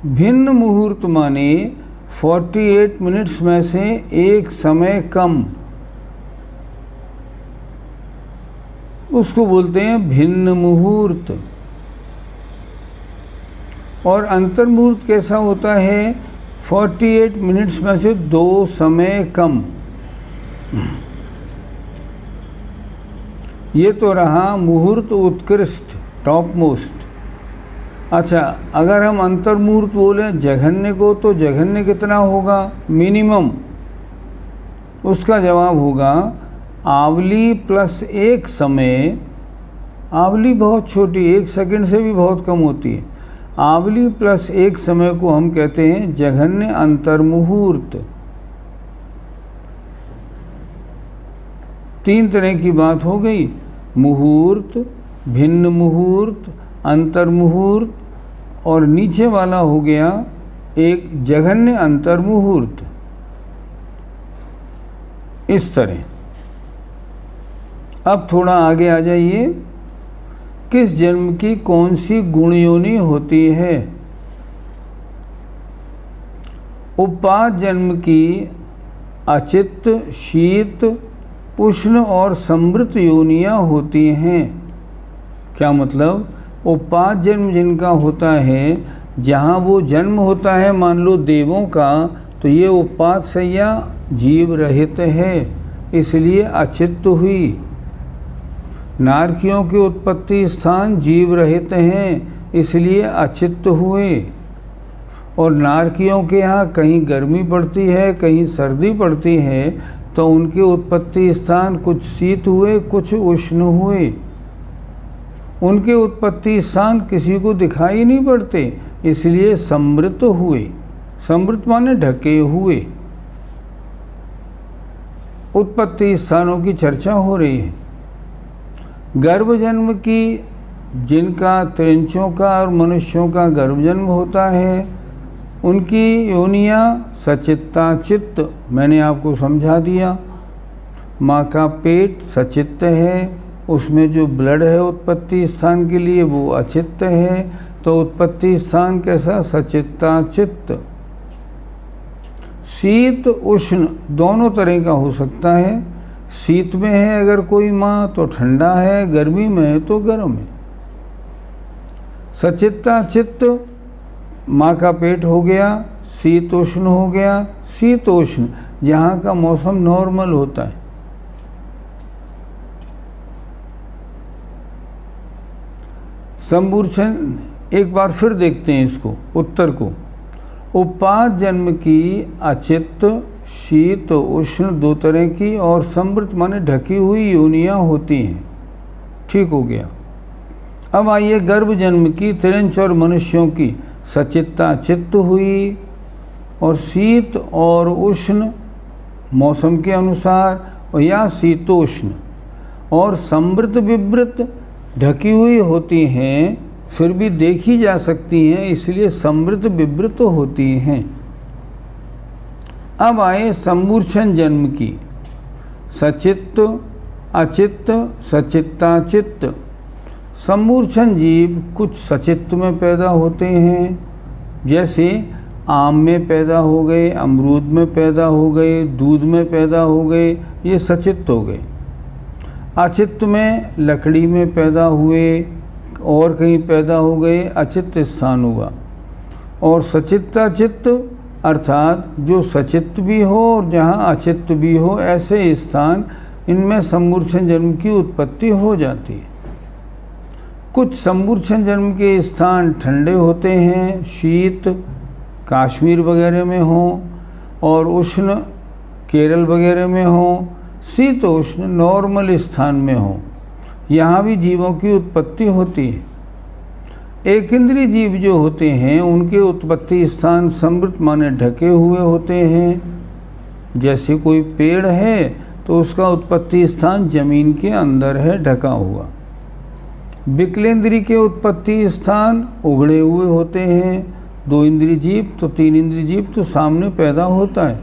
[SPEAKER 1] भिन्न मुहूर्त माने 48 मिनट्स में से एक समय कम, उसको बोलते हैं भिन्न मुहूर्त। और अंतर मुहूर्त कैसा होता है? 48 मिनट्स में से 2 समय कम। ये तो रहा मुहूर्त उत्कृष्ट, टॉप मोस्ट। अच्छा, अगर हम अंतर मुहूर्त बोले जघन्य को, तो जघन्य कितना होगा मिनिमम? उसका जवाब होगा आवली प्लस 1 समय। आवली बहुत छोटी, 1 सेकंड से भी बहुत कम होती है। आवली प्लस 1 समय को हम कहते हैं जघन्य अंतर मुहूर्त। 3 तरह की बात हो गई, मुहूर्त, भिन्न मुहूर्त, अंतर मुहूर्त, और नीचे वाला हो गया एक जघन्य अंतर मुहूर्त। इस तरह। अब थोड़ा आगे आ जाइए, किस जन्म की कौन सी गुण योनि होती है? उपाद जन्म की अचित्त, शीत, उष्ण और समृत योनियाँ होती हैं। क्या मतलब? उपाद जन्म जिनका होता है, जहाँ वो जन्म होता है मान लो देवों का, तो ये उपाद सैया जीव रहित है, इसलिए अचित्त हुई। नारकियों के उत्पत्ति स्थान जीव रहित हैं, इसलिए अचित्त हुए। और नारकियों के यहाँ कहीं गर्मी पड़ती है, कहीं सर्दी पड़ती है, तो उनके उत्पत्ति स्थान कुछ शीत हुए, कुछ उष्ण हुए। उनके उत्पत्ति स्थान किसी को दिखाई नहीं पड़ते, इसलिए समृत हुए। समृत माने ढके हुए। उत्पत्ति स्थानों की चर्चा हो रही है। गर्भ जन्म की, जिनका त्रिंचों का और मनुष्यों का गर्भ जन्म होता है, उनकी योनियाँ सचित्ता चित्त, मैंने आपको समझा दिया। माँ का पेट सचित्त है, उसमें जो ब्लड है उत्पत्ति स्थान के लिए वो अचित्त है, तो उत्पत्ति स्थान कैसा? सचित्ता चित्त। शीत उष्ण दोनों तरह का हो सकता है। शीत में है अगर कोई माँ तो ठंडा है, गर्मी में है तो गर्म है। सचित्ता चित्त, माँ का पेट हो गया, शीतोष्ण हो गया। शीतोष्ण जहाँ का मौसम नॉर्मल होता है। संबूर्छन एक बार फिर देखते हैं इसको, उत्तर को। उपाद जन्म की अचित्त, शीत उष्ण दो तरह की और समृत माने ढकी हुई योनियाँ होती हैं। ठीक हो गया। अब आइए गर्भ जन्म की त्रिंच और मनुष्यों की सचित्ता चित्त हुई और शीत और उष्ण मौसम के अनुसार या शीतोष्ण, और समृत विवृत ढकी हुई होती हैं, फिर भी देखी जा सकती हैं, इसलिए समृत विवृत होती हैं। अब आए संबूर्छन जन्म की सचित्त अचित्त सचित्ता चित्त। संबूर्छन जीव कुछ सचित्त में पैदा होते हैं, जैसे आम में पैदा हो गए, अमरूद में पैदा हो गए, दूध में पैदा हो गए, ये सचित्त हो गए। अचित्त में लकड़ी में पैदा हुए और कहीं पैदा हो गए, अचित्त स्थान हुआ। और सचित्ता चित्त अर्थात जो सचित्त भी हो और जहाँ अचित्त भी हो, ऐसे स्थान, इनमें संबूर्छन जन्म की उत्पत्ति हो जाती है। कुछ संबूर्छन जन्म के स्थान ठंडे होते हैं, शीत काश्मीर वगैरह में हो, और उष्ण केरल वगैरह में हो। शीतोष्ण नॉर्मल स्थान में हो, यहाँ भी जीवों की उत्पत्ति होती है। एक इंद्रिय जीव जो होते हैं उनके उत्पत्ति स्थान समृत माने ढके हुए होते हैं। जैसे कोई पेड़ है तो उसका उत्पत्ति स्थान जमीन के अंदर है, ढका हुआ। विकलेंद्री के उत्पत्ति स्थान उगड़े हुए होते हैं। दो इंद्रिय जीव तो तीन इंद्रिय जीव तो सामने पैदा होता है।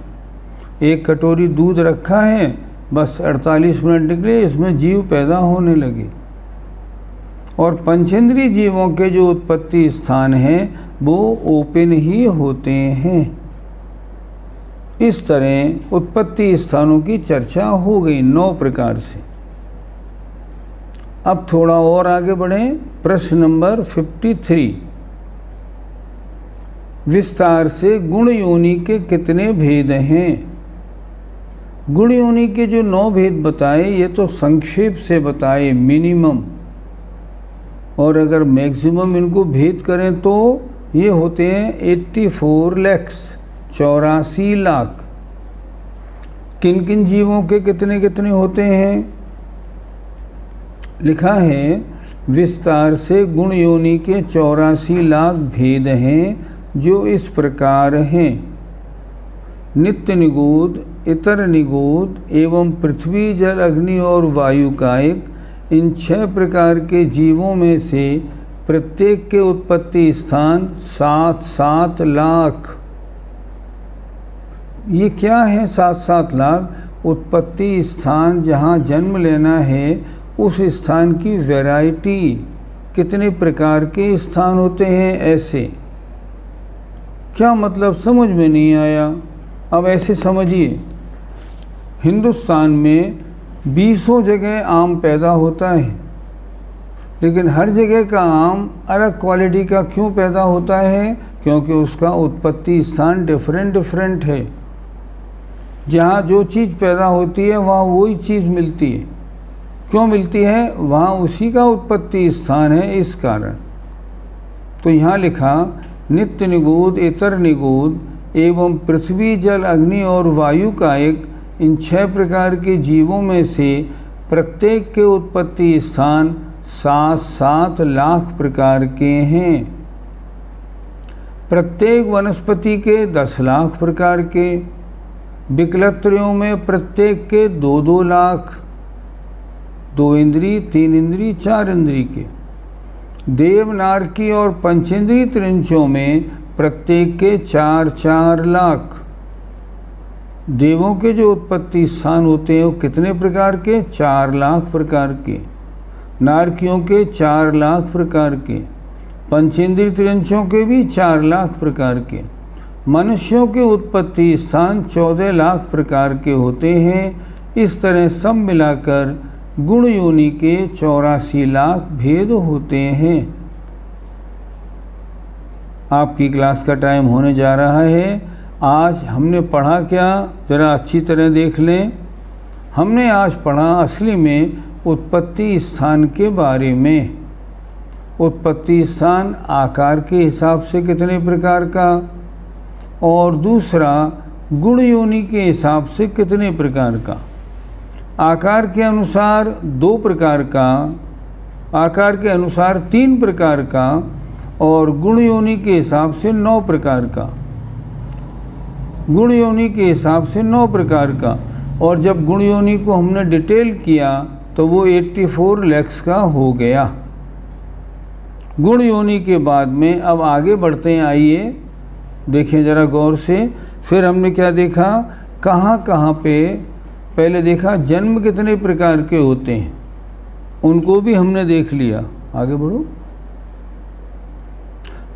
[SPEAKER 1] एक कटोरी दूध रखा है, बस 48 मिनट निकले, इसमें जीव पैदा होने लगे। और पंचेंद्रीय जीवों के जो उत्पत्ति स्थान हैं वो ओपन ही होते हैं। इस तरह उत्पत्ति स्थानों की चर्चा हो गई 9 प्रकार से। अब थोड़ा और आगे बढ़ें। प्रश्न नंबर 53, विस्तार से गुण योनि के कितने भेद हैं? गुण योनि के जो 9 भेद बताए ये तो संक्षेप से बताए, मिनिमम, और अगर मैक्सिमम इनको भेद करें तो ये होते हैं 84 लाख, 84 लाख। किन किन जीवों के कितने कितने होते हैं? लिखा है विस्तार से गुण योनि के 84 लाख भेद हैं, जो इस प्रकार हैं। नित्य निगूढ़, इतर निगूढ़ एवं पृथ्वी जल अग्नि और वायु कायिक, इन 6 प्रकार के जीवों में से प्रत्येक के उत्पत्ति स्थान 7-7 लाख। ये क्या है 7-7 लाख? उत्पत्ति स्थान जहाँ जन्म लेना है उस स्थान की वैरायटी, कितने प्रकार के स्थान होते हैं ऐसे। क्या मतलब समझ में नहीं आया? अब ऐसे समझिए, हिंदुस्तान में 20 जगह आम पैदा होता है, लेकिन हर जगह का आम अलग क्वालिटी का क्यों पैदा होता है? क्योंकि उसका उत्पत्ति स्थान डिफरेंट है। जहाँ जो चीज़ पैदा होती है वहाँ वही चीज़ मिलती है। क्यों मिलती है? वहाँ उसी का उत्पत्ति स्थान है, इस कारण। तो यहाँ लिखा नित्य निगूढ़, इतर निगूढ़ एवं पृथ्वी जल अग्नि और वायु कायिक, इन 6 प्रकार के जीवों में से प्रत्येक के उत्पत्ति स्थान 7-7 लाख प्रकार के हैं। प्रत्येक वनस्पति के 10 लाख प्रकार के, विकलत्रियों में प्रत्येक के 2-2 लाख, 2 इंद्री, 3 इंद्री, 4 इंद्री के। देवनारकी और पंचेंद्री त्रिंचों में प्रत्येक के 4-4 लाख। देवों के जो उत्पत्ति स्थान होते हैं वो कितने प्रकार के? 4 लाख प्रकार के। नारकियों के 4 लाख प्रकार के। पंचेंद्री त्रिंचों के भी 4 लाख प्रकार के। मनुष्यों के उत्पत्ति स्थान 14 लाख प्रकार के होते हैं। इस तरह सब मिलाकर गुण योनि के 84 लाख भेद होते हैं। आपकी क्लास का टाइम होने जा रहा है। आज हमने पढ़ा क्या, ज़रा अच्छी तरह देख लें। हमने आज पढ़ा असली में उत्पत्ति स्थान के बारे में। उत्पत्ति स्थान आकार के हिसाब से कितने प्रकार का, और दूसरा गुण योनि के हिसाब से कितने प्रकार का। आकार के अनुसार 2 प्रकार का, आकार के अनुसार 3 प्रकार का, और गुण योनि के हिसाब से 9 प्रकार का। गुण योनि के हिसाब से 9 प्रकार का। और जब गुण योनि को हमने डिटेल किया तो वो 84 लैक्स का हो गया। गुण योनि के बाद में अब आगे बढ़ते हैं। आइए देखें ज़रा गौर से। फिर हमने क्या देखा, कहाँ कहाँ पे पहले देखा जन्म कितने प्रकार के होते हैं, उनको भी हमने देख लिया। आगे बढ़ो।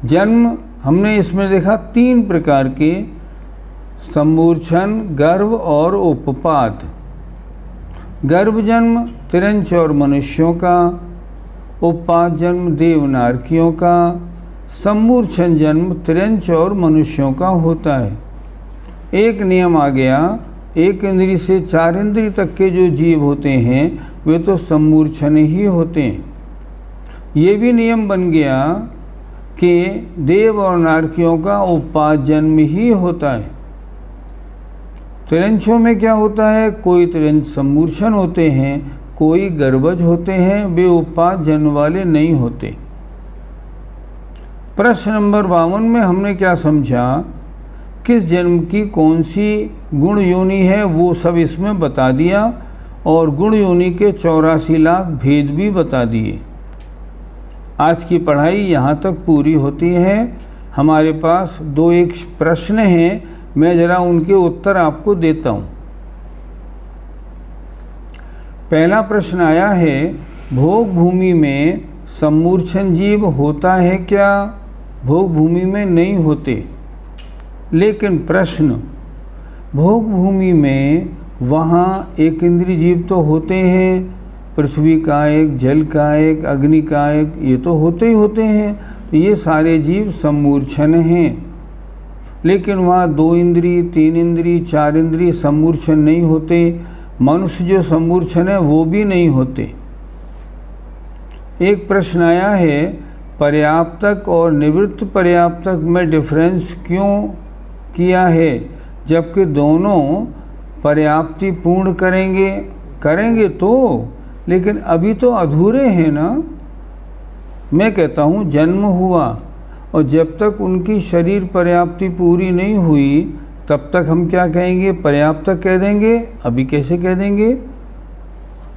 [SPEAKER 1] जन्म हमने इसमें देखा 3 प्रकार के, सम्मूर्छन, गर्भ और उपपात। गर्भ जन्म तिरंच और मनुष्यों का, उपपात जन्म देवनारकियों का, सम्मूर्छन जन्म तिरंच और मनुष्यों का होता है। एक नियम आ गया, 1 इंद्री से 4 इंद्री तक के जो जीव होते हैं वे तो सम्मूर्छन ही होते हैं। ये भी नियम बन गया कि देव और नारकियों का उपपात जन्म ही होता है। तिरंचों में क्या होता है, कोई तिरंच सम्मूर्छन होते हैं, कोई गर्भज होते हैं, वे उपपात जन्म वाले नहीं होते। प्रश्न नंबर 52 में हमने क्या समझा, किस जन्म की कौन सी गुण योनि है वो सब इसमें बता दिया, और गुण योनि के 84 लाख भेद भी बता दिए। आज की पढ़ाई यहाँ तक पूरी होती है। हमारे पास 2-1 प्रश्न हैं, मैं ज़रा उनके उत्तर आपको देता हूँ। पहला प्रश्न आया है, भोग भूमि में सम्मूर्छन जीव होता है क्या? भोग भूमि में नहीं होते। लेकिन प्रश्न, भोग भूमि में वहाँ 1 इंद्रिय जीव तो होते हैं, पृथ्वी का एक, जल का एक, अग्नि का एक, ये तो होते ही होते हैं। तो ये सारे जीव सम्मूर्छन हैं। लेकिन वहाँ 2 इंद्रिय, 3 इंद्रिय, 4 इंद्रिय सम्मूर्छन नहीं होते। मनुष्य जो सम्मूर्छन है वो भी नहीं होते। एक प्रश्न आया है, पर्याप्तक और निवृत्त पर्याप्तक में डिफरेंस क्यों किया है, जबकि दोनों पर्याप्ति पूर्ण करेंगे तो, लेकिन अभी तो अधूरे हैं ना। मैं कहता हूँ जन्म हुआ और जब तक उनकी शरीर पर्याप्ति पूरी नहीं हुई तब तक हम क्या कहेंगे, पर्याप्तक कह देंगे। अभी कैसे कह देंगे,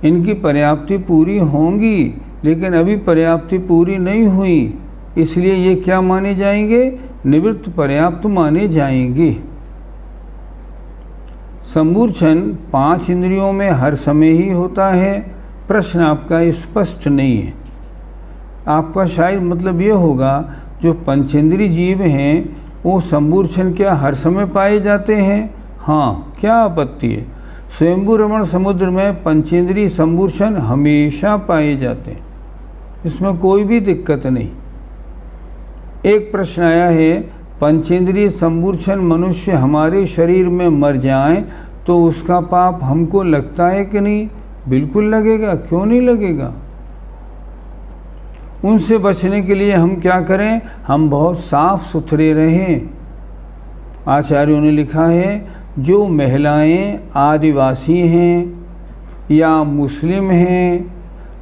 [SPEAKER 1] इनकी पर्याप्ति पूरी होंगी लेकिन अभी पर्याप्ति पूरी नहीं हुई, इसलिए ये क्या माने जाएंगे, निवृत्त पर्याप्त माने जाएंगे। सम्मूर्छन 5 इंद्रियों में हर समय ही होता है। प्रश्न आपका स्पष्ट नहीं है। आपका शायद मतलब ये होगा जो पंचेंद्रिय जीव हैं वो सम्मूर्छन क्या हर समय पाए जाते हैं? हाँ, क्या आपत्ति है। स्वयंभू रमण समुद्र में पंचेंद्रिय सम्मूर्छन हमेशा पाए जाते हैं, इसमें कोई भी दिक्कत नहीं। एक प्रश्न आया है, पंचेंद्रिय सम्मूर्छन मनुष्य हमारे शरीर में मर जाए तो उसका पाप हमको लगता है कि नहीं? बिल्कुल लगेगा, क्यों नहीं लगेगा। उनसे बचने के लिए हम क्या करें, हम बहुत साफ सुथरे रहें। आचार्यों ने लिखा है, जो महिलाएं आदिवासी हैं या मुस्लिम हैं,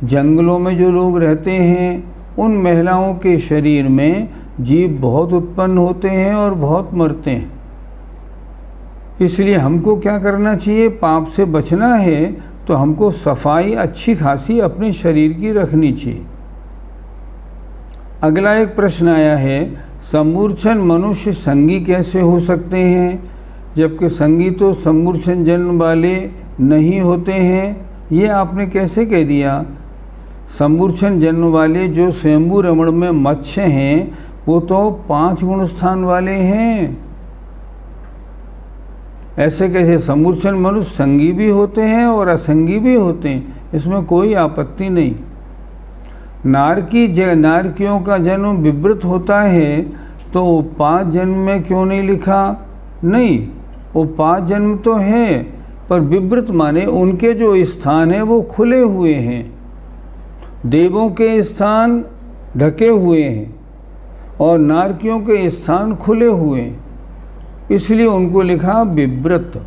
[SPEAKER 1] जंगलों में जो लोग रहते हैं, उन महिलाओं के शरीर में जीव बहुत उत्पन्न होते हैं और बहुत मरते हैं। इसलिए हमको क्या करना चाहिए? पाप से बचना है तो हमको सफाई अच्छी खासी अपने शरीर की रखनी चाहिए। अगला एक प्रश्न आया है, समूर्छन मनुष्य संगी कैसे हो सकते हैं, जबकि संगी तो समूर्छन जन्म वाले नहीं होते हैं? ये आपने कैसे कह दिया? समूर्छन जन्म वाले जो स्वयंभू रमण में मत्स्य हैं वो तो 5 गुण स्थान वाले हैं। ऐसे कैसे? समूर्छन मनुष्य संगी भी होते हैं और असंगी भी होते हैं, इसमें कोई आपत्ति नहीं। नारकियों का जन्म विवृत होता है तो उपात जन्म में क्यों नहीं लिखा? नहीं, उपात जन्म तो है, पर विवृत माने उनके जो स्थान है वो खुले हुए हैं, देवों के स्थान ढके हुए हैं और नारकियों के स्थान खुले हुए हैं, इसलिए उनको लिखा विवृत।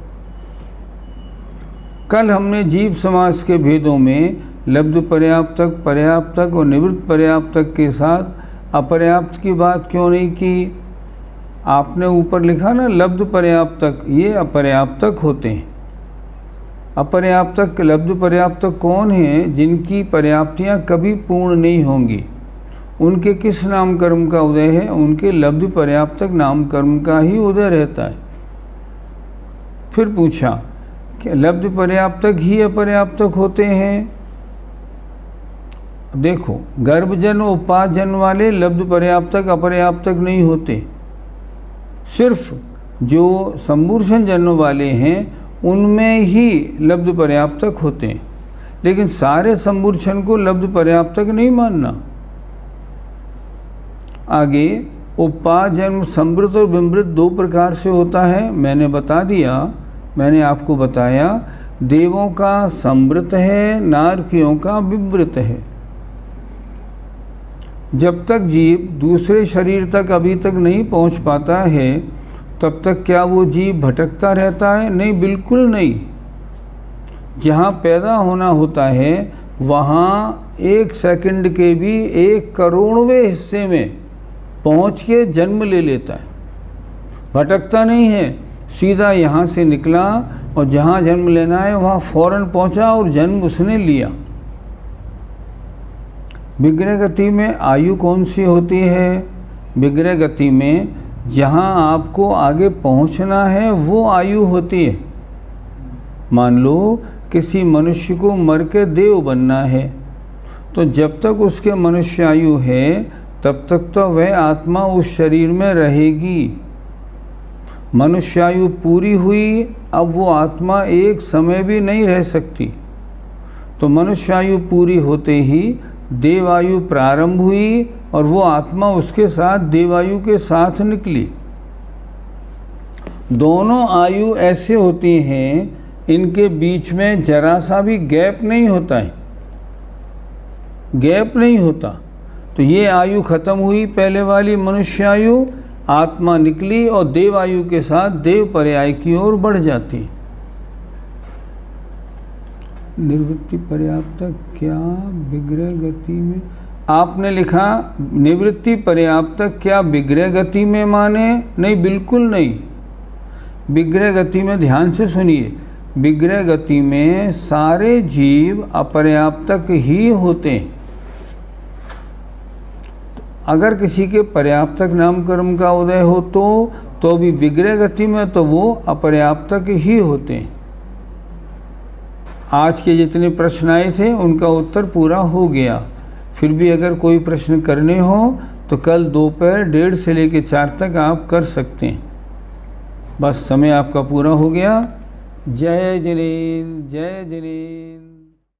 [SPEAKER 1] कल हमने जीव समास के भेदों में लब्ध पर्याप्तक, पर्याप्तक और निवृत्त पर्याप्तक के साथ अपर्याप्त की बात क्यों नहीं की? आपने ऊपर लिखा ना लब्ध पर्याप्तक, ये अपर्याप्तक होते हैं। अपर्याप्तक लब्ध पर्याप्तक कौन है? जिनकी पर्याप्तियाँ कभी पूर्ण नहीं होंगी। उनके किस नाम कर्म का उदय है? उनके लब्ध पर्याप्तक नाम कर्म का ही उदय रहता है। फिर पूछा कि लब्ध पर्याप्तक ही अपर्याप्तक होते हैं? देखो, गर्भजन्म उपात जन्म वाले लब्ध पर्याप्तक अपर्याप्तक नहीं होते। सिर्फ जो समूर्छन जन्म वाले हैं उनमें ही लब्ध पर्याप्तक होते हैं, लेकिन सारे समूर्छन को लब्ध पर्याप्तक नहीं मानना। आगे, उपात जन्म समृत और विमृत 2 प्रकार से होता है। मैंने बता दिया, मैंने आपको बताया, देवों का समृत है, नारकियों का विमृत है। जब तक जीव दूसरे शरीर तक अभी तक नहीं पहुंच पाता है तब तक क्या वो जीव भटकता रहता है? नहीं, बिल्कुल नहीं। जहाँ पैदा होना होता है वहाँ 1 सेकंड के भी 1 करोड़वें हिस्से में पहुँच के जन्म ले लेता है, भटकता नहीं है। सीधा यहाँ से निकला और जहाँ जन्म लेना है वहाँ फौरन पहुँचा और जन्म उसने लिया। विग्रह गति में आयु कौन सी होती है? विग्रह गति में जहाँ आपको आगे पहुँचना है वो आयु होती है। मान लो किसी मनुष्य को मर के देव बनना है, तो जब तक उसके मनुष्य आयु है तब तक तो वह आत्मा उस शरीर में रहेगी। मनुष्य आयु पूरी हुई, अब वो आत्मा एक समय भी नहीं रह सकती। तो मनुष्य आयु पूरी होते ही देवायु प्रारंभ हुई और वो आत्मा उसके साथ देवायु के साथ निकली। दोनों आयु ऐसे होती हैं, इनके बीच में जरा सा भी गैप नहीं होता है, गैप नहीं होता। तो ये आयु खत्म हुई पहले वाली मनुष्य आयु, आत्मा निकली और देवायु के साथ देव पर्याय की ओर बढ़ जाती। निवृत्ति पर्याप्तक क्या विग्रह गति में? आपने लिखा निवृत्ति पर्याप्तक क्या विग्रह गति में माने? नहीं, बिल्कुल नहीं। विग्रह गति में ध्यान से सुनिए, विग्रह गति में सारे जीव अपर्याप्तक ही होते हैं। अगर किसी के पर्याप्तक नाम कर्म का उदय हो तो भी विग्रह गति में तो वो अपर्याप्तक ही होते हैं। आज के जितने प्रश्न आए थे उनका उत्तर पूरा हो गया। फिर भी अगर कोई प्रश्न करने हो तो कल दोपहर 1:30 से लेकर 4 तक आप कर सकते हैं। बस समय आपका पूरा हो गया। जय जिनेन्द्र, जय जिनेन्द्र।